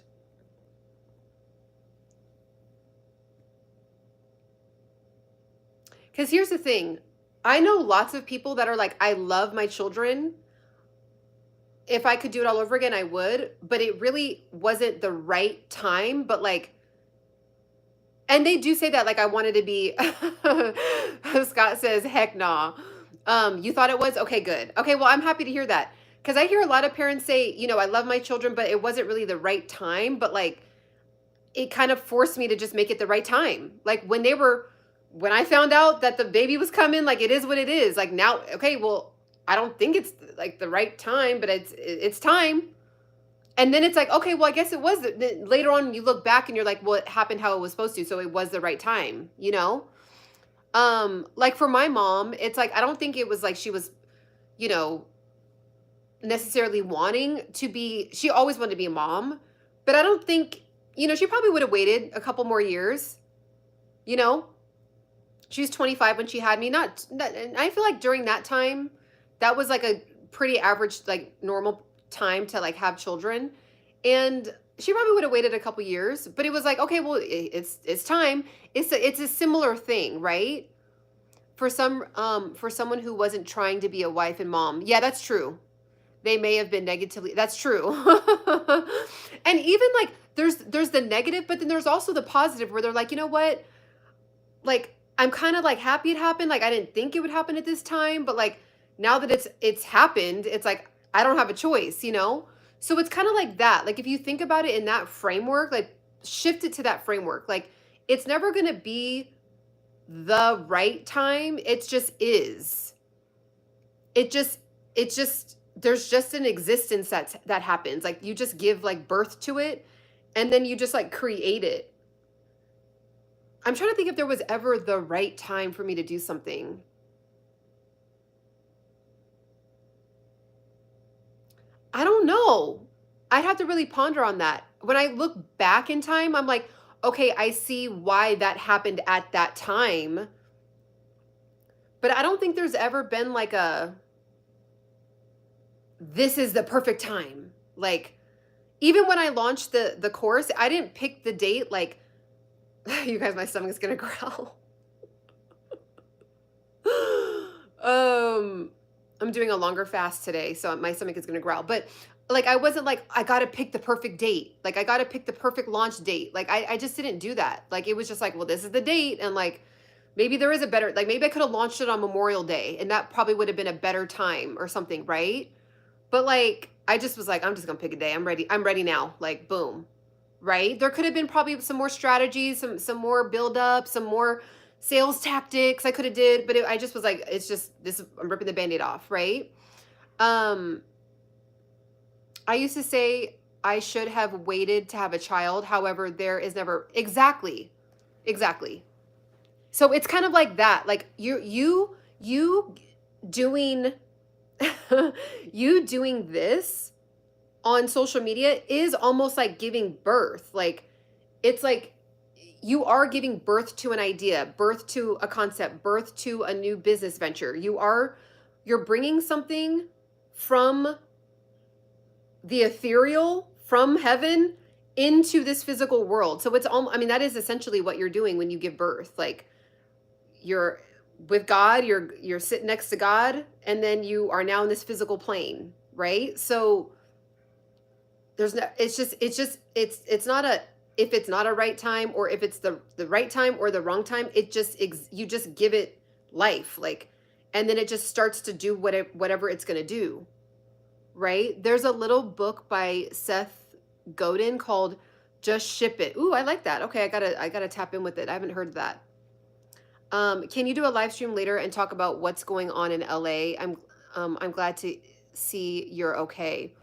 Because here's the thing. I know lots of people that are like, I love my children. If I could do it all over again, I would. But it really wasn't the right time. But like, and they do say that, like, I wanted to be, Scott says, heck nah. You thought it was? Okay, good. Okay, well, I'm happy to hear that. Because I hear a lot of parents say, you know, I love my children, but it wasn't really the right time. But like, it kind of forced me to just make it the right time. Like when I found out that the baby was coming, like it is what it is. Like now, okay, well, I don't think it's like the right time, but it's time. And then it's like, okay, well, I guess it was. Later on, you look back and you're like, well, it happened how it was supposed to, so it was the right time, you know? Like for my mom, it's like, I don't think it was like she was, you know, necessarily wanting to be, she always wanted to be a mom, but I don't think, you know, she probably would have waited a couple more years, you know? She was 25 when she had me. And I feel like during that time, that was like a pretty average, like normal time to like have children. And she probably would have waited a couple years, but it was like, okay, well, it's time. It's a similar thing, right? For someone who wasn't trying to be a wife and mom. Yeah, that's true. They may have been negatively. That's true. And even like there's the negative, but then there's also the positive where they're like, you know what? Like I'm kind of like happy it happened. Like I didn't think it would happen at this time, but like now that it's happened, it's like I don't have a choice, you know? So it's kind of like that. Like if you think about it in that framework, like shift it to that framework. Like it's never going to be the right time. It just is. It just there's just an existence that happens. Like you just give like birth to it and then you just like create it. I'm trying to think if there was ever the right time for me to do something. I don't know. I'd have to really ponder on that. When I look back in time, I'm like, okay, I see why that happened at that time. But I don't think there's ever been like this is the perfect time. Like, even when I launched the course, I didn't pick the date. Like, you guys, my stomach's gonna growl. I'm doing a longer fast today, so my stomach is gonna growl. But like, I wasn't like, I gotta pick the perfect date. Like, I gotta pick the perfect launch date. Like, I just didn't do that. Like, it was just like, well, this is the date, and like, maybe there is a better, like, maybe I could have launched it on Memorial Day, and that probably would have been a better time or something, right? But like, I just was like, I'm just gonna pick a day. I'm ready. I'm ready now. Like, boom, right? There could have been probably some more strategies, some more build up, some more sales tactics I could have did, but I just was like, it's just this. I'm ripping the Band-Aid off, right? Um, I used to say I should have waited to have a child. However, there is never exactly. So it's kind of like that. Like you doing you doing this on social media is almost like giving birth. Like, it's like you are giving birth to an idea, birth to a concept, birth to a new business venture. You're bringing something from the ethereal, from heaven into this physical world. So it's all, I mean, that is essentially what you're doing when you give birth. Like, you're with God, you're sitting next to God, and then you are now in this physical plane, right? So there's no, it's not a, if it's not a right time, or if it's the right time or the wrong time. It just you just give it life, like, and then it just starts to do whatever it's going to do, right? There's a little book by Seth Godin called Just Ship It. Ooh, I like that. Okay, I gotta tap in with it. I haven't heard of that. Can you do a live stream later and talk about what's going on in LA? I'm glad to see you're okay.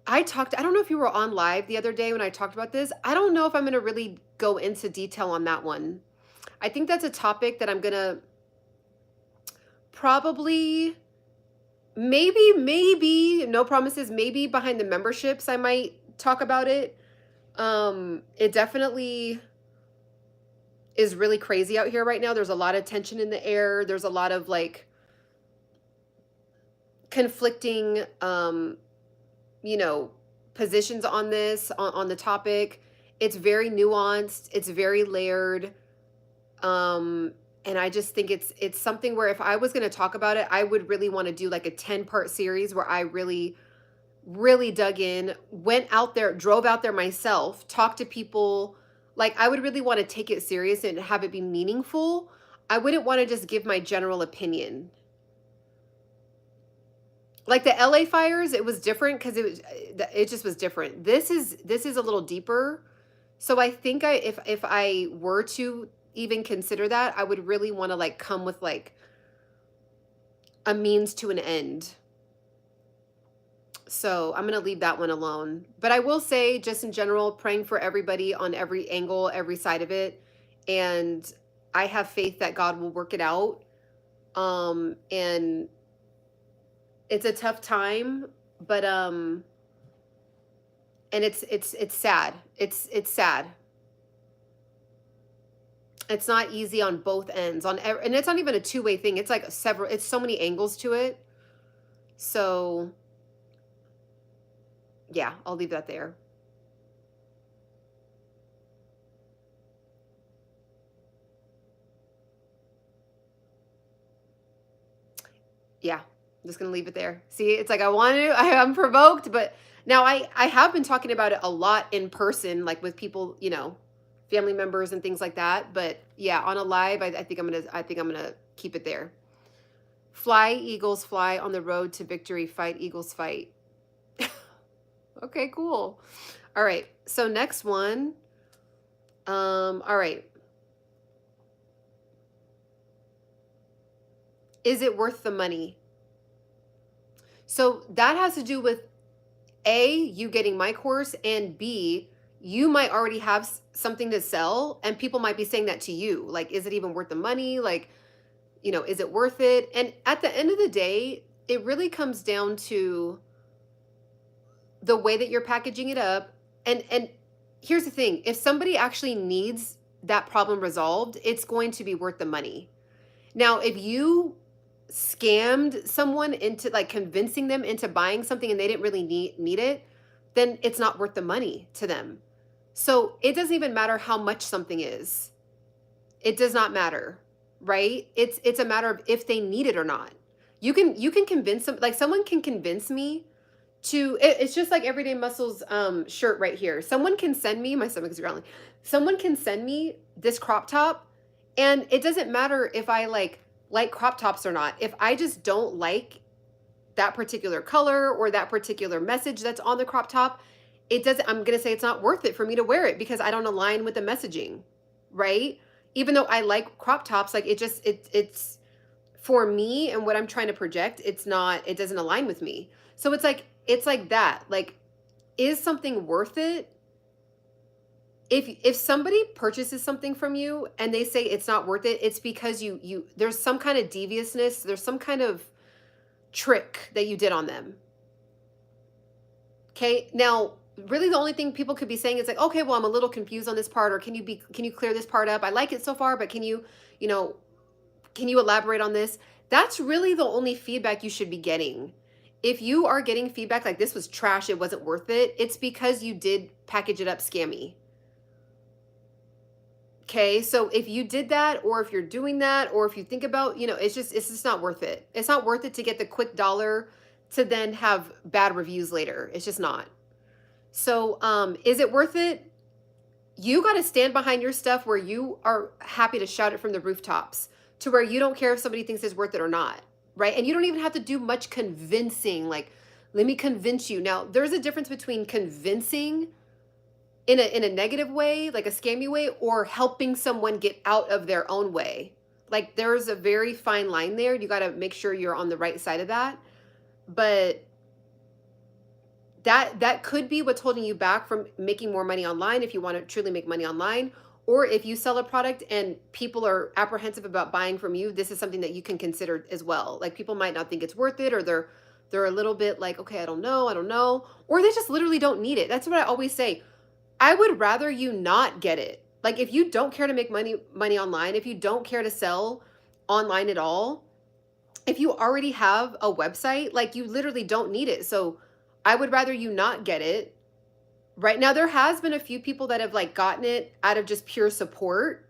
I don't know if you were on live the other day when I talked about this. I don't know if I'm going to really go into detail on that one. I think that's a topic that I'm going to probably, maybe, no promises, maybe behind the memberships I might talk about it. It definitely is really crazy out here right now. There's a lot of tension in the air. There's a lot of like conflicting positions on this, on the topic. It's very nuanced, it's very layered. And I just think it's something where if I was going to talk about it, I would really want to do like a 10-part series where I really dug in, went out there, drove out there myself, talked to people. Like, I would really want to take it serious and have it be meaningful. I wouldn't want to just give my general opinion. Like the LA fires, it was different because it just was different. This is a little deeper. So I think if I were to even consider that, I would really want to like come with like a means to an end. So I'm going to leave that one alone. But I will say, just in general, praying for everybody on every angle, every side of it. And I have faith that God will work it out. And it's a tough time, but and it's sad. It's sad. It's not easy on both ends. And it's not even a two-way thing. It's like it's so many angles to it. So yeah, I'll leave that there. Yeah, I'm just gonna leave it there. See, it's like I'm provoked, but now I have been talking about it a lot in person, like with people, family members and things like that. But yeah, on a live, I think I'm gonna keep it there. Fly, Eagles, fly on the road to victory. Fight, Eagles, fight. Okay, cool. All right. So next one. All right. Is it worth the money? So that has to do with A, you getting my course, and B, you might already have something to sell, and people might be saying that to you. Like, is it even worth the money? Like, is it worth it? And at the end of the day, it really comes down to the way that you're packaging it up. And here's the thing, if somebody actually needs that problem resolved, it's going to be worth the money. Now, if you scammed someone into like convincing them into buying something and they didn't really need it, then it's not worth the money to them. So it doesn't even matter how much something is. It does not matter, right? It's a matter of if they need it or not. You can convince them, like someone can convince me to it's just like Everyday Muscles shirt right here. Someone can send me, my stomach is growling. Someone can send me this crop top, and it doesn't matter if I like crop tops or not. If I just don't like that particular color or that particular message that's on the crop top, it doesn't, I'm going to say it's not worth it for me to wear it because I don't align with the messaging, right? Even though I like crop tops, like it's for me and what I'm trying to project, it doesn't align with me. So it's like that. Like, is something worth it? If somebody purchases something from you and they say it's not worth it, it's because you there's some kind of deviousness, there's some kind of trick that you did on them. Okay? Now, really the only thing people could be saying is like, "Okay, well, I'm a little confused on this part," or can you clear this part up? I like it so far, but can you elaborate on this? That's really the only feedback you should be getting. If you are getting feedback like this was trash, it wasn't worth it, it's because you did package it up scammy. Okay, so if you did that, or if you're doing that, or if you think about, it's just not worth it. It's not worth it to get the quick dollar to then have bad reviews later. It's just not. So, is it worth it? You got to stand behind your stuff where you are happy to shout it from the rooftops, to where you don't care if somebody thinks it's worth it or not, right? And you don't even have to do much convincing. Like, let me convince you. Now, there's a difference between convincing in a negative way, like a scammy way, or helping someone get out of their own way. Like, there's a very fine line there. You got to make sure you're on the right side of that. But that could be what's holding you back from making more money online, if you want to truly make money online. Or if you sell a product and people are apprehensive about buying from you, this is something that you can consider as well. Like, people might not think it's worth it, or they're a little bit like, okay, I don't know, or they just literally don't need it. That's what I always say. I would rather you not get it. Like, if you don't care to make money online, if you don't care to sell online at all, if you already have a website, like, you literally don't need it. So I would rather you not get it. Right now, there has been a few people that have like gotten it out of just pure support.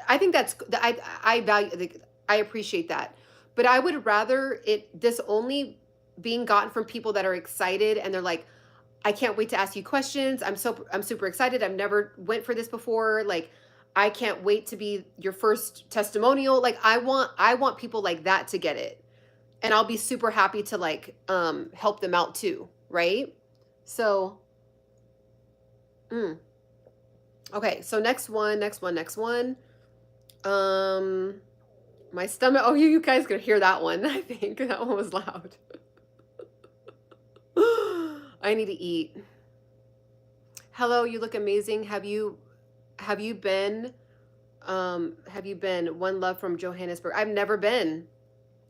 I think I value, I appreciate that. But I would rather this only being gotten from people that are excited and they're like, I can't wait to ask you questions. I'm super excited. I've never went for this before. Like, I can't wait to be your first testimonial. Like, I want people like that to get it. And I'll be super happy to like help them out too, right? So okay, so next one. My stomach, oh, you guys could hear that one. I think that one was loud. I need to eat. Hello, you look amazing. Have you been One Love from Johannesburg? I've never been.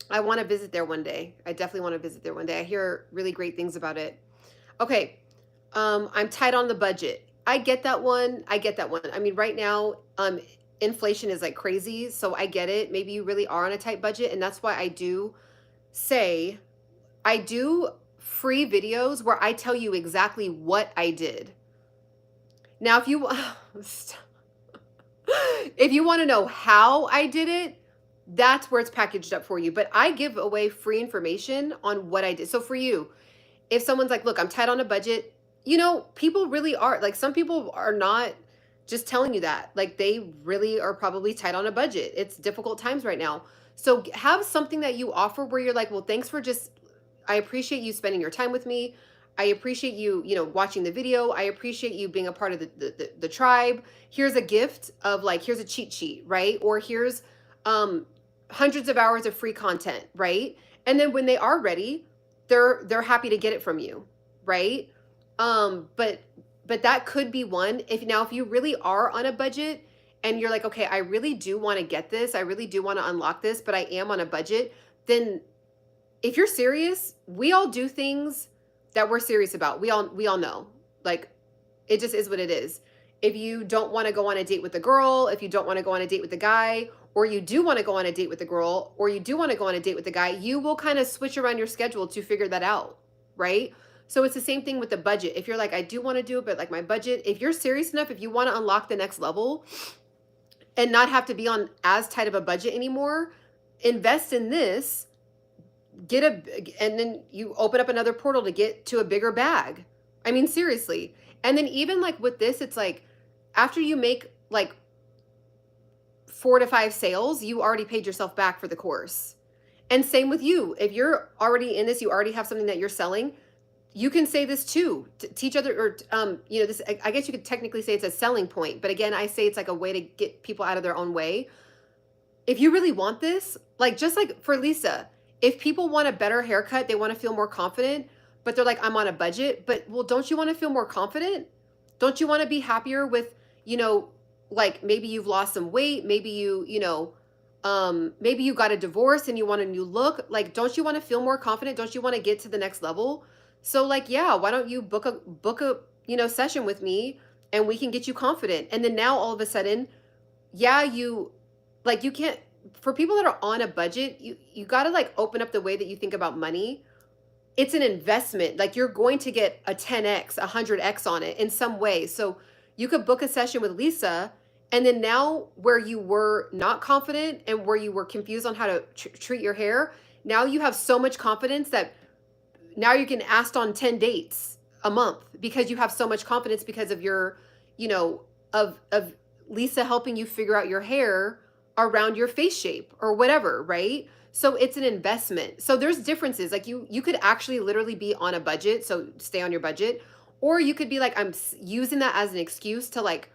I want to visit there one day. I definitely want to visit there one day. I hear really great things about it. Okay. I'm tight on the budget. I get that one. I mean, right now, inflation is like crazy, so I get it. Maybe you really are on a tight budget, and that's why I do free videos where I tell you exactly what I did. Now, if you want to know how I did it, that's where it's packaged up for you. But I give away free information on what I did. So for you, if someone's like, look, I'm tight on a budget, people really are, like, some people are not just telling you that. Like, they really are probably tight on a budget. It's difficult times right now. So have something that you offer where you're like, well, thanks for I appreciate you spending your time with me. I appreciate you, watching the video. I appreciate you being a part of the tribe. Here's a gift of like, here's a cheat sheet, right? Or here's hundreds of hours of free content, right? And then when they are ready, they're happy to get it from you, right? But that could be one. If you really are on a budget and you're like, okay, I really do want to get this, I really do want to unlock this, but I am on a budget, then if you're serious, we all do things that we're serious about. We all know. Like, it just is what it is. If you don't want to go on a date with the girl, if you don't want to go on a date with the guy, or you do want to go on a date with the girl, or you do want to go on a date with the guy, you will kind of switch around your schedule to figure that out, right? So it's the same thing with the budget. If you're like, I do want to do it, but like my budget, if you're serious enough, if you want to unlock the next level and not have to be on as tight of a budget anymore, invest in this, and then you open up another portal to get to a bigger bag. I mean, seriously. And then even like with this, it's like after you make like 4 to 5 sales, you already paid yourself back for the course. And same with you. If you're already in this, you already have something that you're selling, you can say this too, to teach other, or, this, I guess you could technically say it's a selling point, but again, I say it's like a way to get people out of their own way. If you really want this, like, just like for Lisa, if people want a better haircut, they want to feel more confident, but they're like, I'm on a budget, but well, don't you want to feel more confident? Don't you want to be happier with, like maybe you've lost some weight, maybe maybe you got a divorce and you want a new look. Like, don't you want to feel more confident? Don't you want to get to the next level? So like, yeah, why don't you book a session with me and we can get you confident. And then now all of a sudden, yeah, you can't, for people that are on a budget, you got to like open up the way that you think about money. It's an investment. Like, you're going to get a 10x, 100x on it in some way. So you could book a session with Lisa, and then now where you were not confident and where you were confused on how to treat your hair, now you have so much confidence that now you can ask on 10 dates a month because you have so much confidence because of your, of Lisa helping you figure out your hair around your face shape or whatever, right? So it's an investment. So there's differences. Like, you could actually literally be on a budget, so stay on your budget, or you could be like, I'm using that as an excuse to like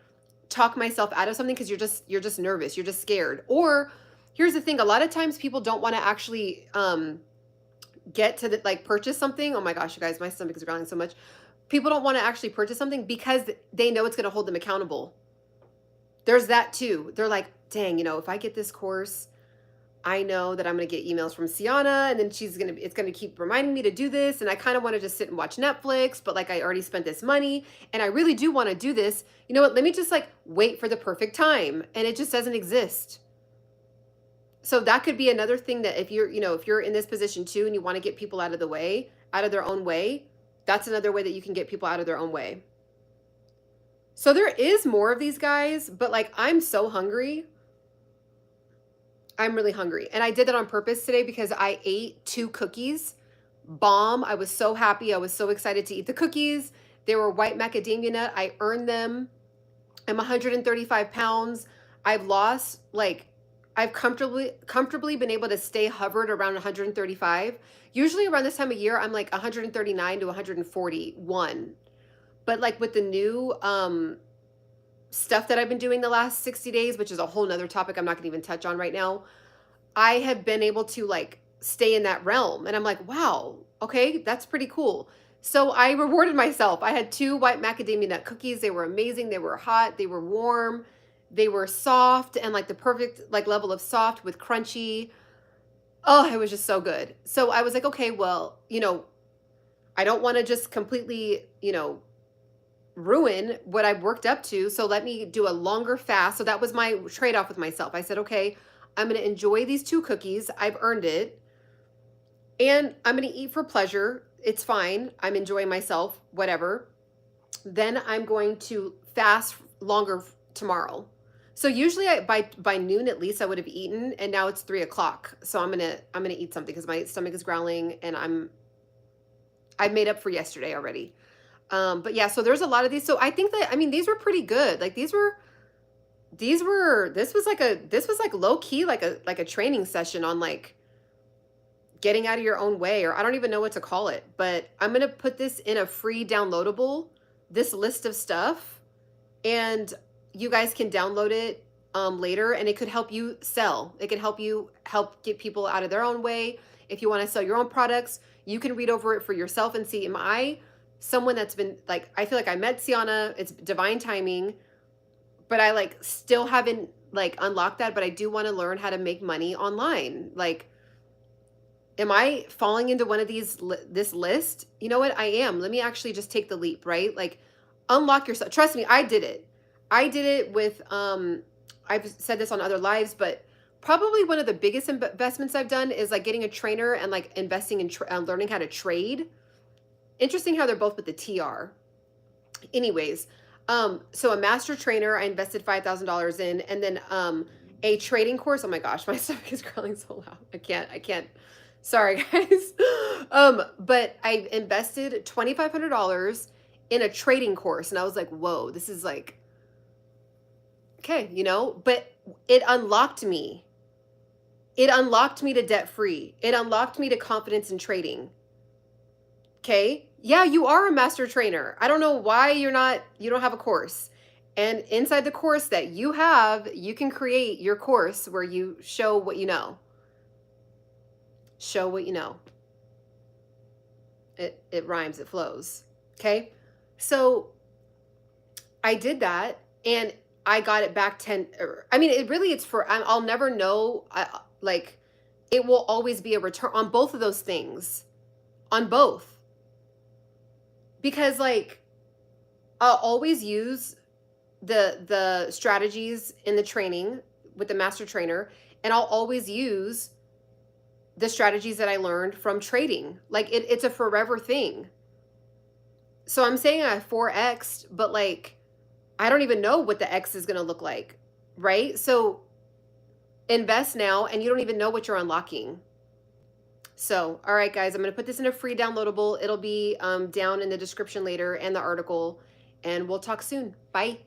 talk myself out of something because you're just nervous, you're just scared. Or here's the thing, a lot of times people don't want to actually get to the like purchase something. Oh my gosh, you guys, my stomach is growling so much. People don't want to actually purchase something because they know it's going to hold them accountable. There's that too. They're like, dang, if I get this course, I know that I'm going to get emails from Ciana, and then it's going to keep reminding me to do this. And I kind of want to just sit and watch Netflix, but like, I already spent this money and I really do want to do this. You know what? Let me just like wait for the perfect time. And it just doesn't exist. So that could be another thing that if you're in this position too, and you want to get people out of their own way, that's another way that you can get people out of their own way. So there is more of these guys, but like, I'm so hungry. I'm really hungry. And I did that on purpose today because I ate 2 cookies. Bomb. I was so happy. I was so excited to eat the cookies. They were white macadamia nut. I earned them. I'm 135 pounds. I've comfortably been able to stay hovered around 135. Usually around this time of year, I'm like 139 to 141. But like with the new stuff that I've been doing the last 60 days, which is a whole nother topic I'm not gonna even touch on right now, I have been able to like stay in that realm. And I'm like, wow, okay, that's pretty cool. So I rewarded myself. I had 2 white macadamia nut cookies. They were amazing. They were hot. They were warm. They were soft and like the perfect like level of soft with crunchy. Oh, it was just so good. So I was like, okay, well, I don't want to just completely, ruin what I've worked up to. So let me do a longer fast. So that was my trade-off with myself. I said, okay, I'm going to enjoy these 2 cookies. I've earned it. And I'm going to eat for pleasure. It's fine. I'm enjoying myself, whatever. Then I'm going to fast longer tomorrow. So usually by noon at least I would have eaten, and now it's 3 o'clock. So I'm gonna eat something because my stomach is growling, and I've made up for yesterday already. But yeah, so there's a lot of these. So I think that, these were pretty good. Like this was like low key, like a training session on like getting out of your own way, or I don't even know what to call it, but I'm going to put this in a free downloadable, this list of stuff, and you guys can download it later, and it could help you sell. It could help get people out of their own way. If you want to sell your own products, you can read over it for yourself and see, am I someone that's been like, I feel like I met Ciana, it's divine timing, but I like still haven't like unlocked that, but I do want to learn how to make money online. Like, Am I falling into one of these this list? You know what? I am. Let me actually just take the leap, right? Like unlock yourself. Trust me, I did it. I did it with I've said this on other lives, but probably one of the biggest investments I've done is like getting a trainer and like investing in learning how to trade. Interesting how they're both with the TR. Anyways, so a master trainer I invested $5,000 in, and then a trading course. Oh my gosh, my stomach is growling so loud. I can't. Sorry, guys. But I invested $2,500 in a trading course, and I was like, whoa, this is like, okay, you know, but it unlocked me. It unlocked me to debt free. It unlocked me to confidence in trading. Okay. Yeah, you are a master trainer. I don't know why you don't have a course. And inside the course that you have, you can create your course where you show what you know. Show what you know. It rhymes, it flows. Okay. So I did that and I got it back 10. I mean, it's for, I'll never know. Like, it will always be a return on both of those things, on both. Because, like, I'll always use the strategies in the training with the master trainer, and I'll always use the strategies that I learned from trading. Like, it's a forever thing. So I'm saying I 4X'd, but like, I don't even know what the X is going to look like, right? So invest now, and you don't even know what you're unlocking. So, all right, guys, I'm going to put this in a free downloadable. It'll be down in the description later and the article, and we'll talk soon. Bye.